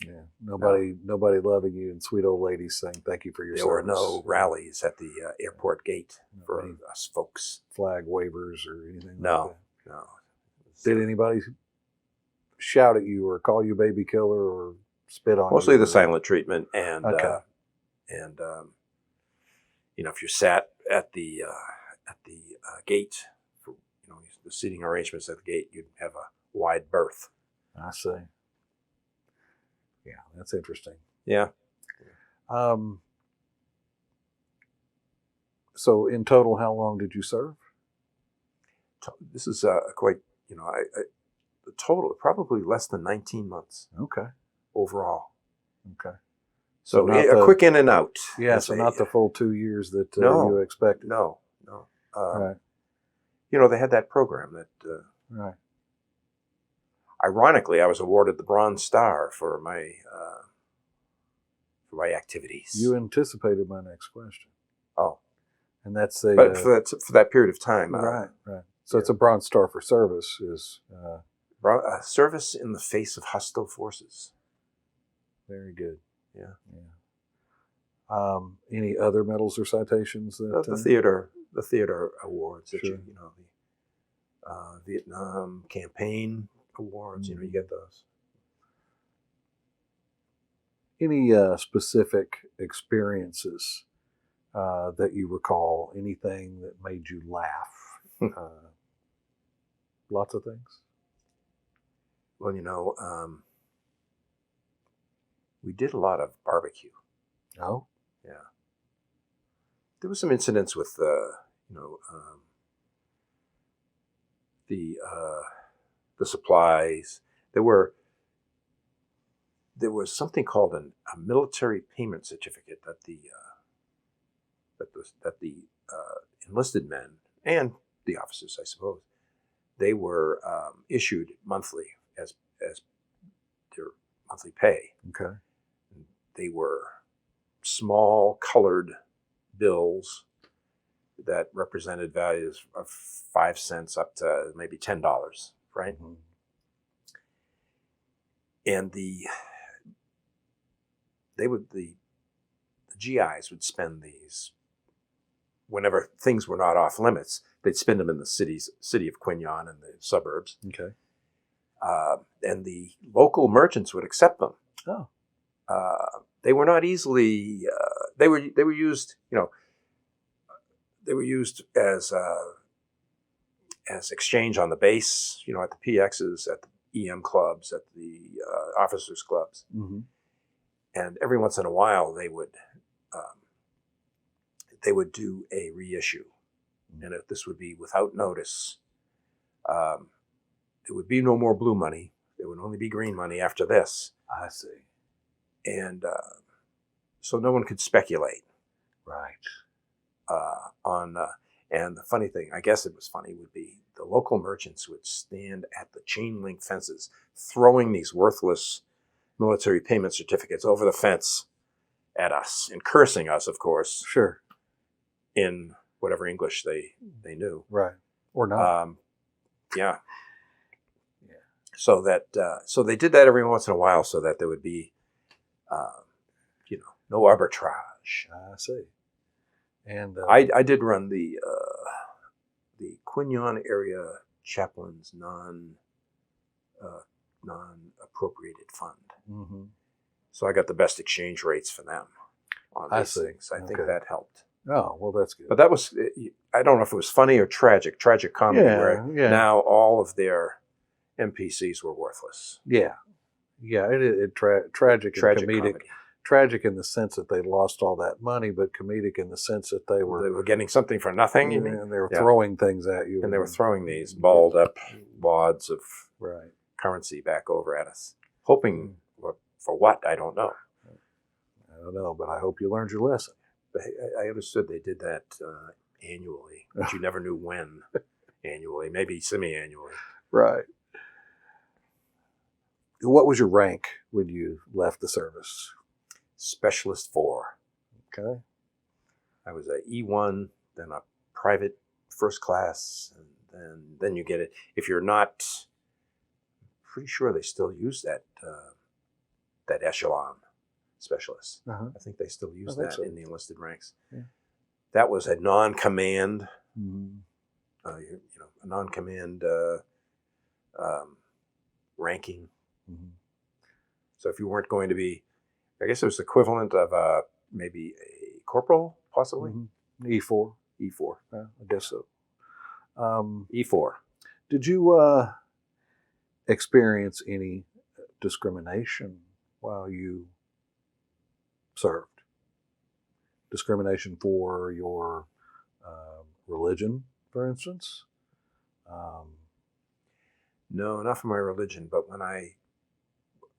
Yeah. Nobody loving you and sweet old ladies saying thank you for your There service. were no rallies at the airport gate No, for any us folks. flag waivers or anything No. like that. No. Did anybody shout at you or call you baby killer or spit on you? Mostly the or- silent treatment, and Okay. if you sat at the gate, for the seating arrangements at the gate, you'd have a wide berth. I see. Yeah, that's interesting. Yeah. So in total, how long did you serve? This is quite. The total probably less than 19 months Okay. overall. Okay. So not a the- quick in and out. Yeah, as so a- not the full 2 years that No. you expected. No. Right. They had that program that. Right. Ironically, I was awarded the Bronze Star for my activities. You anticipated my next question, Oh, and that's a but for that period of time, right. So it's a Bronze Star for service. Is service in the face of hostile forces. very good. Yeah. Any other medals or citations that The theater awards that Sure. the Vietnam campaign awards. You get those. Any specific experiences that you recall? Anything that made you laugh? Lots of things. Well, we did a lot of barbecue. Oh, Yeah. There was some incidents with the supplies. There was something called a military payment certificate that the enlisted men and the officers, I suppose, they were issued monthly as their monthly pay. okay. They were small colored bills that represented values of 5 cents up to maybe $10, right? Mhm. And the GIs would spend these whenever things were not off limits. They'd spend them in the city of Quin Yon and the suburbs, Okay. and the local merchants would accept them. Oh. They were not easily. They were used. They were used as exchange on the base. At the PXs, at the EM clubs, at the officers clubs. Mm-hmm. and every once in a while they would do a reissue, and if this would be without notice. There would be no more blue money. There would only be green money after this. I see. And so no one could speculate Right. on. And the funny thing, I guess it was funny, would be the local merchants would stand at the chain link fences, throwing these worthless military payment certificates over the fence at us and cursing us, of course, Sure. in whatever English they knew. Right. Or not. Yeah. Yeah. So that so they did that every once in a while, so that there would be, no arbitrage. I see. And I did run the Quignon area chaplain's non appropriated fund, mhm. so I got the best exchange rates for them on I these see. things. I think Okay. that helped. Oh, well, that's good. But that was, I don't know if it was funny or tragic comedy, where yeah. now all of their NPCs were worthless. Yeah. Yeah. Tragic and Tragic comedic. comedy. Tragic in the sense that they lost all that money, but comedic in the sense that they They were were getting something for nothing, you mean? and they were Yeah. throwing things at you. And they were throwing these balled up wads of Right. currency back over at us, hoping for what, I don't know. I don't know, but I hope you learned your lesson. But I understood they did that annually, but you never knew when annually, maybe semi-annually. Right. What was your rank when you left the service? Specialist 4. Okay. I was a E1, then a private first class, and then you get it. If you're not, pretty sure they still use that echelon specialist. Uh-huh. I think they still use I think that so. in the enlisted ranks. Yeah. That was a non-command, Mhm. a non-command ranking. Mhm. So if you weren't going to be, I guess it was equivalent of maybe a corporal, possibly. Mhm. E4. E4. I guess so. E4. Did you experience any discrimination while you served? Discrimination for your religion, for instance? No, not for my religion, but when I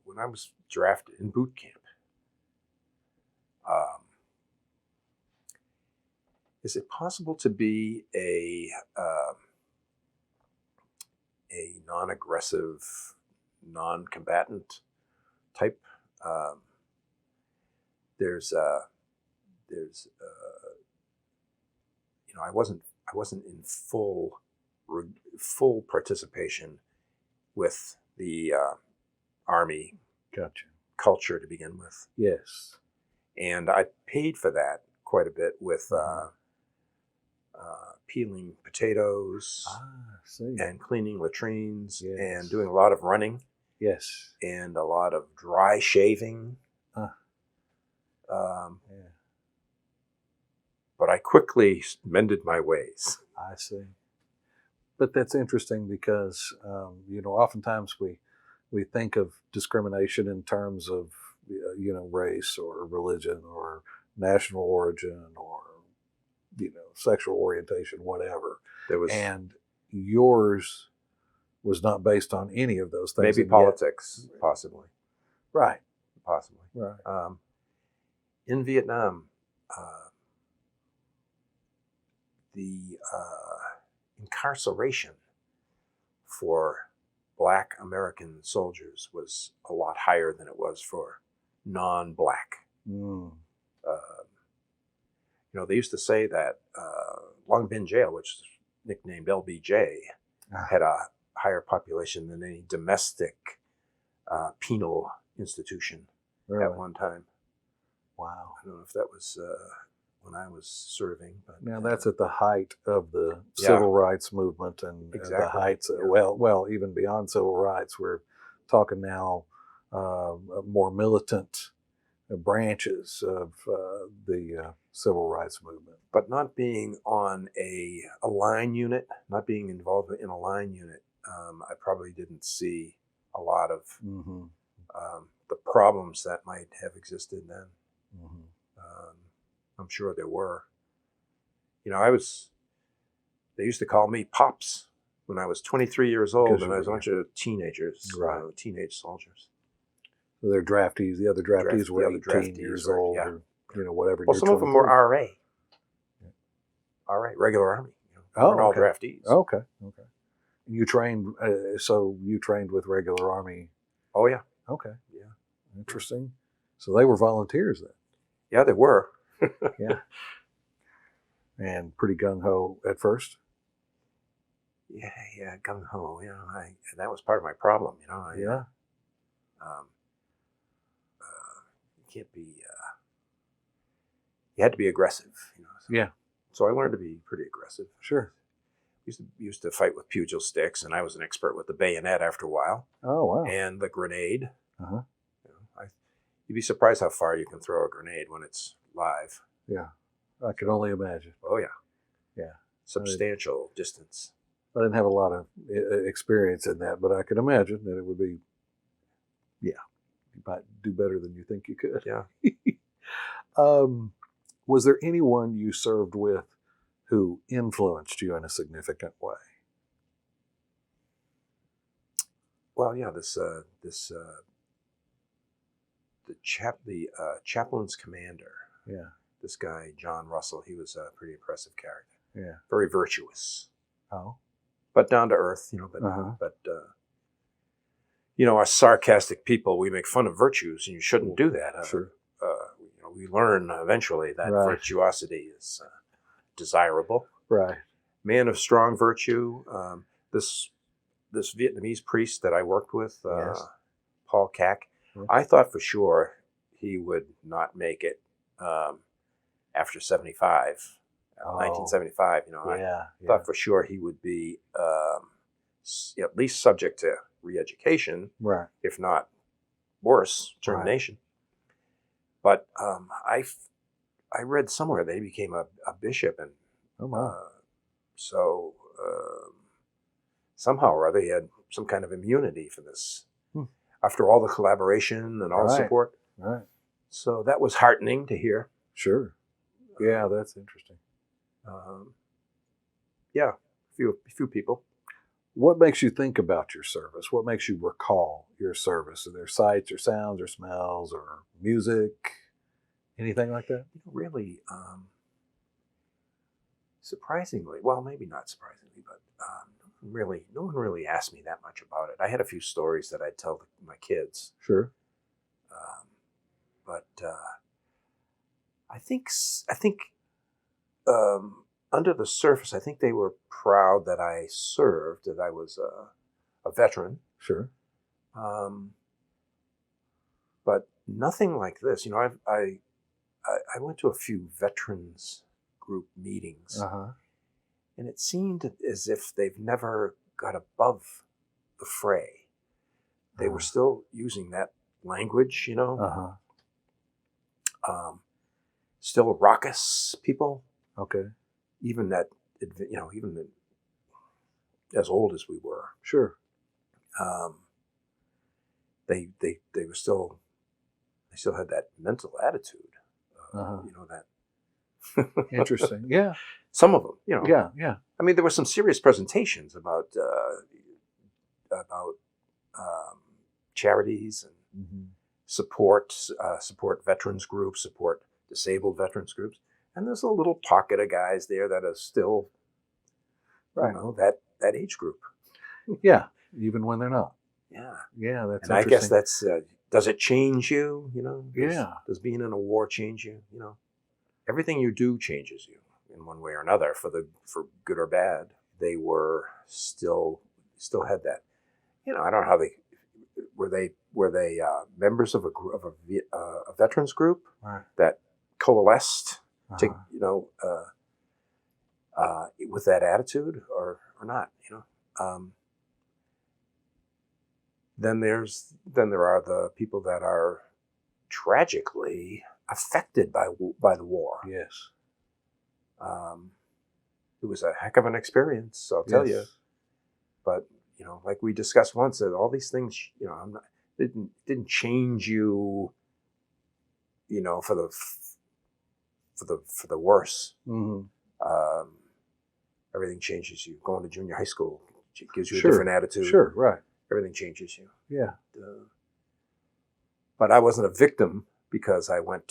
was drafted in boot camp, is it possible to be a non-aggressive, non-combatant type? I wasn't in full participation with the Army Gotcha. culture to begin with, Yes. and I paid for that quite a bit with peeling potatoes I see. and cleaning latrines Yes. and doing a lot of running Yes. and a lot of dry shaving. Yeah. But I quickly mended my ways. I see. But that's interesting because oftentimes we think of discrimination in terms of race or religion or national origin or sexual orientation, whatever. There was And yours was not based on any of those things. maybe and yet- politics, possibly. Right. Right. In Vietnam, the incarceration for Black American soldiers was a lot higher than it was for non-Black. Mm. They used to say that Long Binh Jail, which is nicknamed LBJ, had a higher population than any domestic penal institution Really? at one time. Wow. I don't know if that was when I was serving, but Now that's at the height of the Yeah. civil rights movement and the Exactly. heights. Yeah. Well, even beyond civil rights, we're talking now more militant branches of the civil rights movement. but not being on a line unit, not being involved in a line unit, I probably didn't see a lot of Mm-hmm. the problems that might have existed then. Mhm. I'm sure there were. You know, they used to call me Pops when I was 23 years old, Because and you I were was a bunch of teenagers, Right. teenage soldiers. So they're draftees. The other draftees were The other 18 draftees years were, old, yeah. or whatever. Well, You're some of them were 23. RA. RA, regular Army. They weren't Oh, all okay. draftees. Okay. Okay. You trained. So you trained with regular Army. Oh, yeah. Okay. Yeah. Interesting. So they were volunteers then. Yeah, they were. Yeah. And pretty gung ho at first. Yeah, gung ho. You know, that was part of my problem. You know, Yeah. um, you can't be. You had to be aggressive. You know. Yeah. So I learned to be pretty aggressive. Sure. Used to fight with pugil sticks, and I was an expert with the bayonet after a while, Oh wow. and the grenade. Uh-huh. You know, you'd be surprised how far you can throw a grenade when it's live. Yeah. I can only imagine. Oh yeah. Yeah. Substantial distance. I didn't have a lot of experience in that, but I can imagine that it would be. Yeah. You might do better than you think you could. Yeah. Was there anyone you served with who influenced you in a significant way? Well, yeah. The chaplain's commander. Yeah. This guy John Russell. He was a pretty impressive character. Yeah. Very virtuous, Oh. but down to earth. You know, but you know, us sarcastic people, we make fun of virtues, and you shouldn't do that. Sure. You know, we learn eventually that Right. virtuosity is desirable. Right. Man of strong virtue. This Vietnamese priest that I worked with, Yes. Paul Cack, Yeah. I thought for sure he would not make it after 75, Oh. 1975. You know, Yeah. I thought for sure he would be at least subject to re-education, Right. if not worse, termination. But I read somewhere that he became a bishop, and Oh my. so somehow or other he had some kind of immunity for this. After all the collaboration and all the Right. support. Right. So that was heartening to hear. Sure. Yeah, that's interesting. Yeah, a few people. What makes you think about your service? What makes you recall your service? Are there sights or sounds or smells or music? Anything like that? Really, surprisingly, well, maybe not surprisingly, but no one really asked me that much about it. I had a few stories that I'd tell my kids, Sure. but I think under the surface, I think they were proud that I served, that I was a veteran. Sure. But nothing like this. You know, I went to a few veterans group meetings, and it seemed as if they've never got above the fray. They were still using that language, you know. Still raucous people. Okay. Even that, you know, even as old as we were. Sure. They were still. They still had that mental attitude. You know that. Interesting. Yeah. Some of them, you know. Yeah. Yeah. I mean, there were some serious presentations about charities and support veterans groups, support disabled veterans groups, and there's a little pocket of guys there that are still, Right. you know, that age group. Yeah. Even when they're not. Yeah. Yeah. That's And I guess interesting. that's. Does it change you? You know. Does being in a war change you? You know, everything you do changes you in one way or another, for good or bad. They were still had that. You know, I don't know how they were. They members of a veterans group that coalesced to, you know, with that attitude or not. You know. Then there are the people that are tragically affected by the war. Yes. It was a heck of an experience, I'll tell you. But you know, like we discussed once, that all these things, you know, didn't change you, for the worse. Mm-hmm. Everything changes you. Going to junior high school gives you a Sure. different attitude. Sure, right. Everything changes you. Yeah. But I wasn't a victim because I was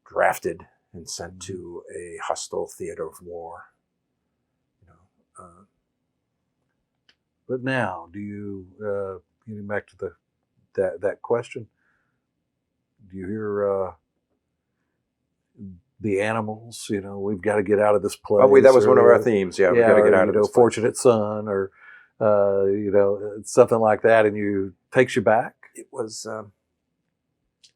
drafted and sent to a hostile theater of war. But now, do you, getting back to that question, do you hear the animals? We've got to get out of this place. Well, that was one of our or, themes. Yeah, we got to get out of this place. Fortunate Son, or something like that, and takes you back. It was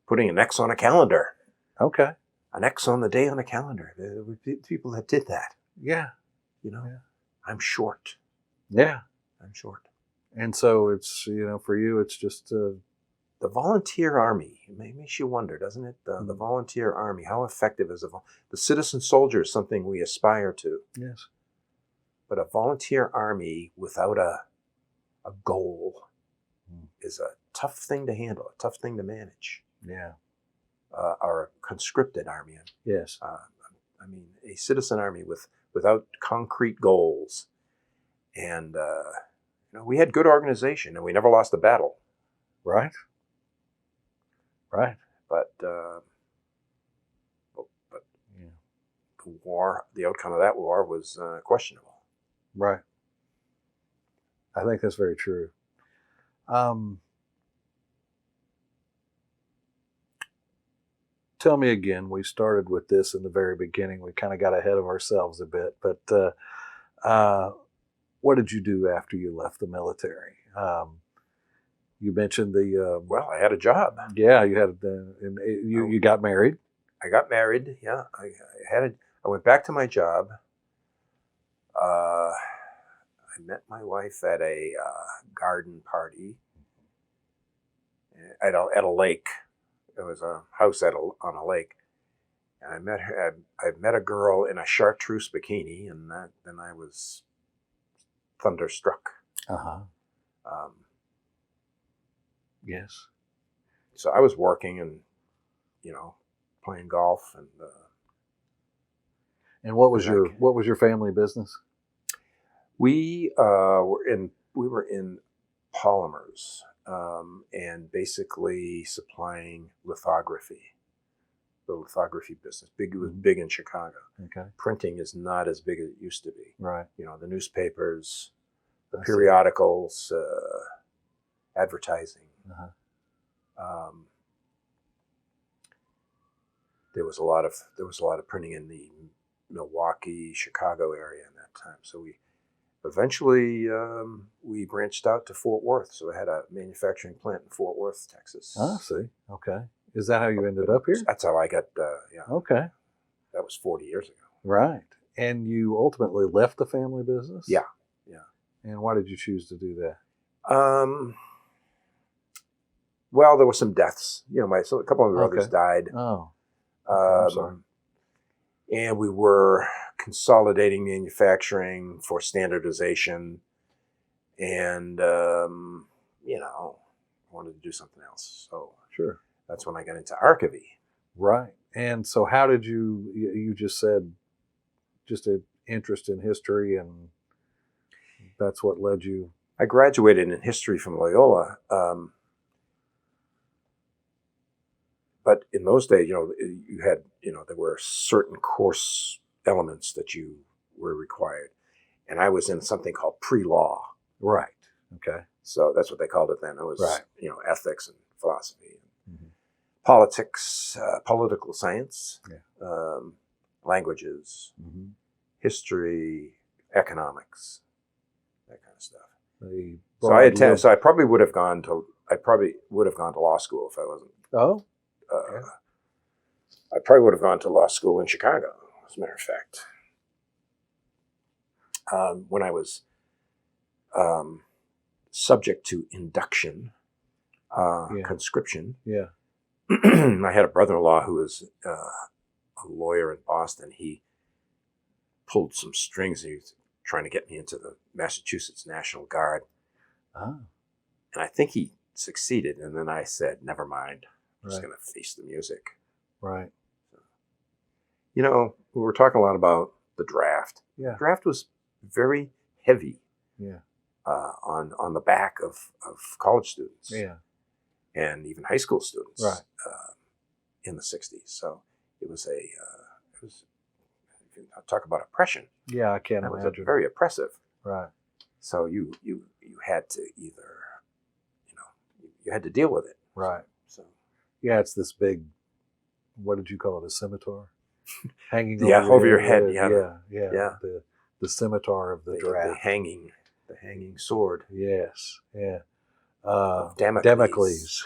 putting an X on a calendar. Okay. An X on the day on a calendar. There were people that did that. Yeah. Yeah. I'm short. Yeah. I'm short. And so it's, for you, it's just... the volunteer army. It makes you wonder, doesn't it? The volunteer army. How effective is the citizen soldier is something we aspire to. Yes. But a volunteer army without a goal is a tough thing to handle, a tough thing to manage. Yeah. Or a conscripted army. Yes. A citizen army without concrete goals. And, we had good organization and we never lost a battle. Right. Right. But the war, the outcome of that war was questionable. Right. I think that's very true. Tell me again, we started with this in the very beginning. We kind of got ahead of ourselves a bit, but what did you do after you left the military? You mentioned well, I had a job. Yeah, you had you got married. I got married. Yeah, I went back to my job. I met my wife at a garden party at a lake. It was a house on a lake, and I met her. I met a girl in a chartreuse bikini, and then I was thunderstruck. Yes. So I was working and playing golf and. And what was your family business? We were in polymers and basically supplying lithography. The lithography business. It was big in Chicago. Okay. Printing is not as big as it used to be. Right. The newspapers, the periodicals, advertising. There was a lot of printing in the Milwaukee, Chicago area in that time. So we eventually we branched out to Fort Worth. So I had a manufacturing plant in Fort Worth, Texas. I see. Okay. Is that how you ended up here? That's how I got. Yeah. Okay. That was 40 years ago. Right. And you ultimately left the family business? Yeah. Yeah. And why did you choose to do that? Well, there were some deaths. A couple of my brothers died. Oh. Okay, I'm sorry. And we were consolidating manufacturing for standardization, and I wanted to do something else. So sure, that's when I got into archivy. Right. And so, how did you just said just an interest in history, and that's what led you? I graduated in history from Loyola. But in those days, you had, there were certain course elements that you were required. And I was in something called pre-law. Right. Okay. So that's what they called it then. It was, right. Ethics and philosophy, politics, political science, languages, history, economics, that kind of stuff. So I probably would have gone to law school if I wasn't. Oh. I probably would have gone to law school in Chicago, as a matter of fact. When I was subject to induction, conscription, I had a brother-in-law who was a lawyer in Boston. He pulled some strings. He trying to get me into the Massachusetts National Guard. Ah, And I think he succeeded. And then I said, never mind. I'm just right, going to face the music. right. You know, we were talking a lot about the draft. Yeah, The draft was very heavy yeah, on the back of college students yeah. and even high school students Right. in the 60s. So it was it was, if you talk about oppression, Yeah, I can't that was imagine. very oppressive. Right. So you had to either, you had to deal with it. Right. So Yeah, it's this big, what did you call it, a scimitar? Hanging Yeah, over your head, with- yeah. yeah. Yeah. The scimitar of the the draft. hanging sword Yes, yeah. of Damocles.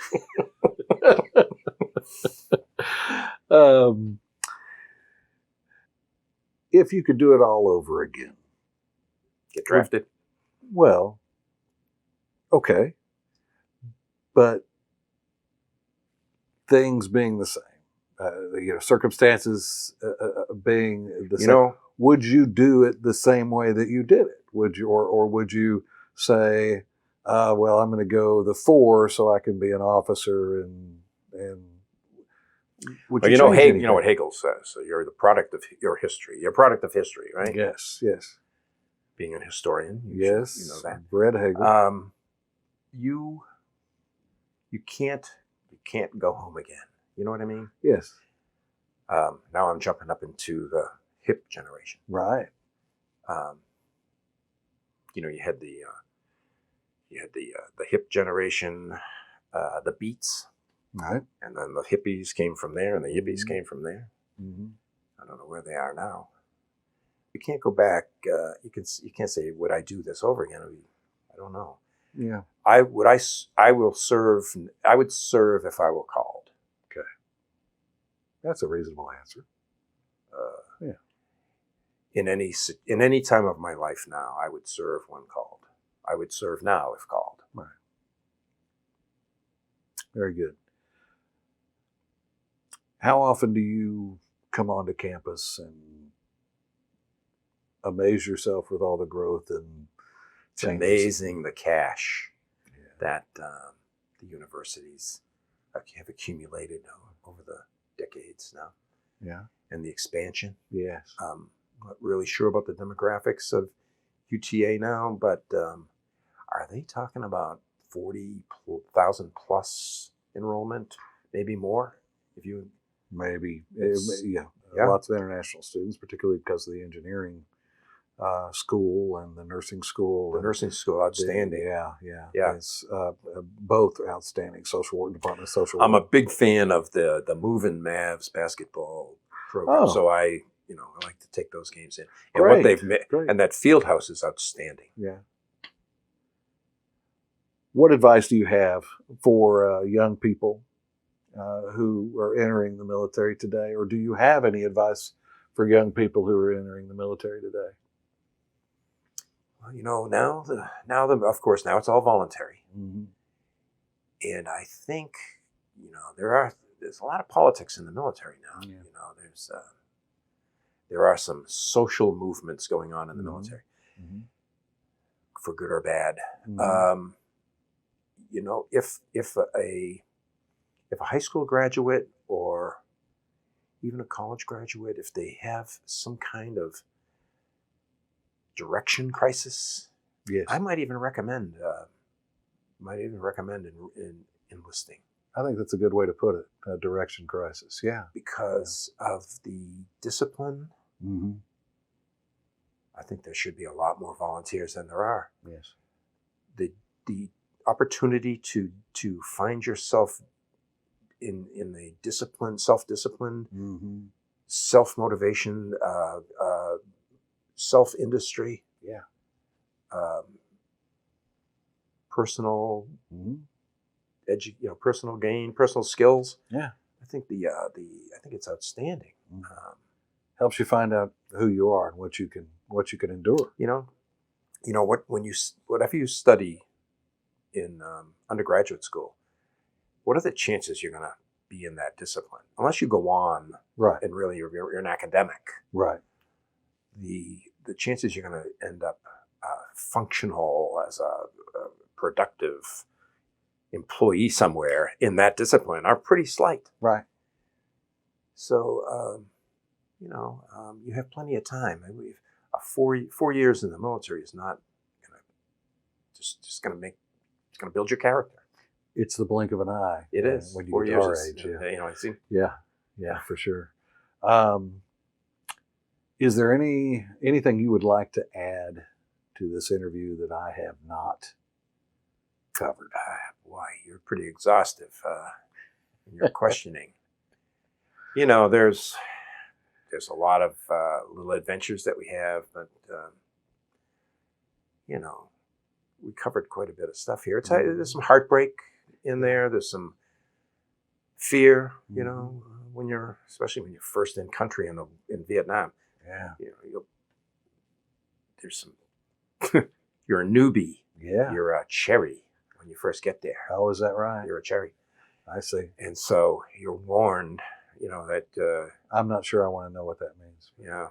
um, if you could do it all over again, Get drafted. well, okay, but things being the same, circumstances being the You same, know, would you do it the same way that you did it? Would you, or would you say, well, I'm going to go the 4 so I can be an officer and would well, you you know, change Hegel, anything? you know what Hegel says. So you're the product of your history. You're a product of history, right? Yes, yes, Being an historian, yes. you know that. Brett Hegel. You can't go home again. You know what I mean? Yes, Now I'm jumping up into the hip generation. right. You had the hip generation, the Beats, Right. and then the hippies came from there, and the yippies Mhm. came from there. Mm-hmm. I don't know where they are now. You can't go back. You can't say, would I do this over again? I don't know. Yeah. I would serve if I were called. That's a reasonable answer. Yeah. In any time of my life now, I would serve when called. I would serve now if called. Right. Very good. How often do you come onto campus and amaze yourself with all the growth and It's changes? amazing the cash Yeah. that the universities have accumulated over the decades now, Yeah. and the expansion. Yes. I'm not really sure about the demographics of UTA now, but are they talking about 40,000 plus enrollment, maybe more? If you Maybe. It's- Yeah. yeah. Lots of international students, particularly because of the engineering school and the nursing school. the and nursing school, outstanding. Yeah. Yeah. Yeah. It's both outstanding. Social work department, social work. I'm a big fan of the Moving Mavs basketball program, Oh. so I like to take those games in. And what Great, they've made, great. and that field house is outstanding. Yeah. What advice do you have for young people who are entering the military today, or do you have any advice for young people who are entering the military today? Well, now of course now it's all voluntary, Mm-hmm. and I think there's a lot of politics in the military now. Yeah. There are some social movements going on in the Mhm. military, Mm-hmm. for good or bad. Mm-hmm. If a high school graduate or even a college graduate, if they have some kind of direction crisis, Yes. I might even recommend enlisting, I think that's a good way to put it. A direction crisis. Yeah. because of the discipline. Mm-hmm. I think there should be a lot more volunteers than there are. Yes. The opportunity to find yourself in a discipline, self-discipline, Mm-hmm. self-motivation, self-industry, Yeah. personal Mm-hmm. personal gain, personal skills. Yeah. I think I think it's outstanding. Mhm. Helps you find out who you are and what you can endure. Whatever you study in undergraduate school, what are the chances you're going to be in that discipline? Unless you go on Right. and really you're an academic. Right. The the chances you're going to end up functional as a productive employee somewhere in that discipline are pretty slight. Right. So, you have plenty of time. I believe 4 years in the military is not going to just going to make, it's going to build your character. It's the blink of an eye. It is. When you 4 get years to our is, age. Yeah. I see. Yeah, for sure. Is there anything you would like to add to this interview that I have not covered? Boy, you're pretty exhaustive in your questioning. There's a lot of little adventures that we have, but we covered quite a bit of stuff here. There's some heartbreak in there. There's some fear, especially when you're first in country in Vietnam. Yeah. There's some. You're a newbie. Yeah. You're a cherry when you first get there. Oh, is that right? You're a cherry. I see. And so you're warned, that. I'm not sure I want to know what that means. Yeah.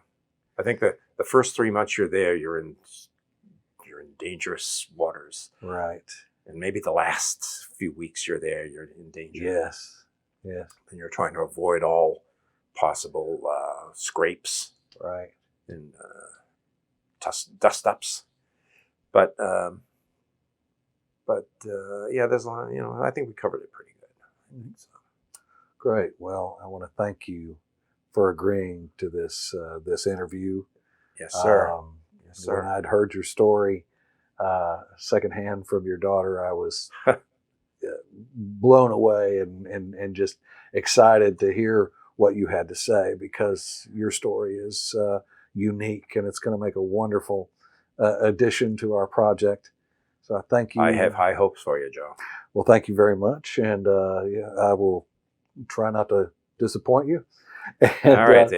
I think the first 3 months you're there, you're in dangerous waters. Right. And maybe the last few weeks you're there, you're in danger. Yes. Yes. And you're trying to avoid all possible scrapes. Right. And dust ups. But there's a lot, I think we covered it pretty good. I think so. Great. Well, I want to thank you for agreeing to this interview. Yes, sir. Yes, sir. When I'd heard your story secondhand from your daughter, I was blown away and just excited to hear what you had to say, because your story is unique and it's going to make a wonderful addition to our project. So I thank you. I have high hopes for you, Joe. Well, thank you very much. And I will try not to disappoint you. And, all right.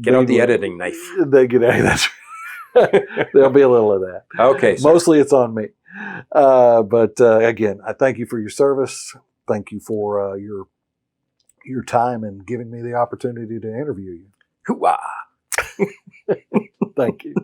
Get out the editing knife. That's there'll be a little of that. Okay. Sir. Mostly it's on me. But again, I thank you for your service. Thank you for your time and giving me the opportunity to interview you. Hoo-ah. Thank you.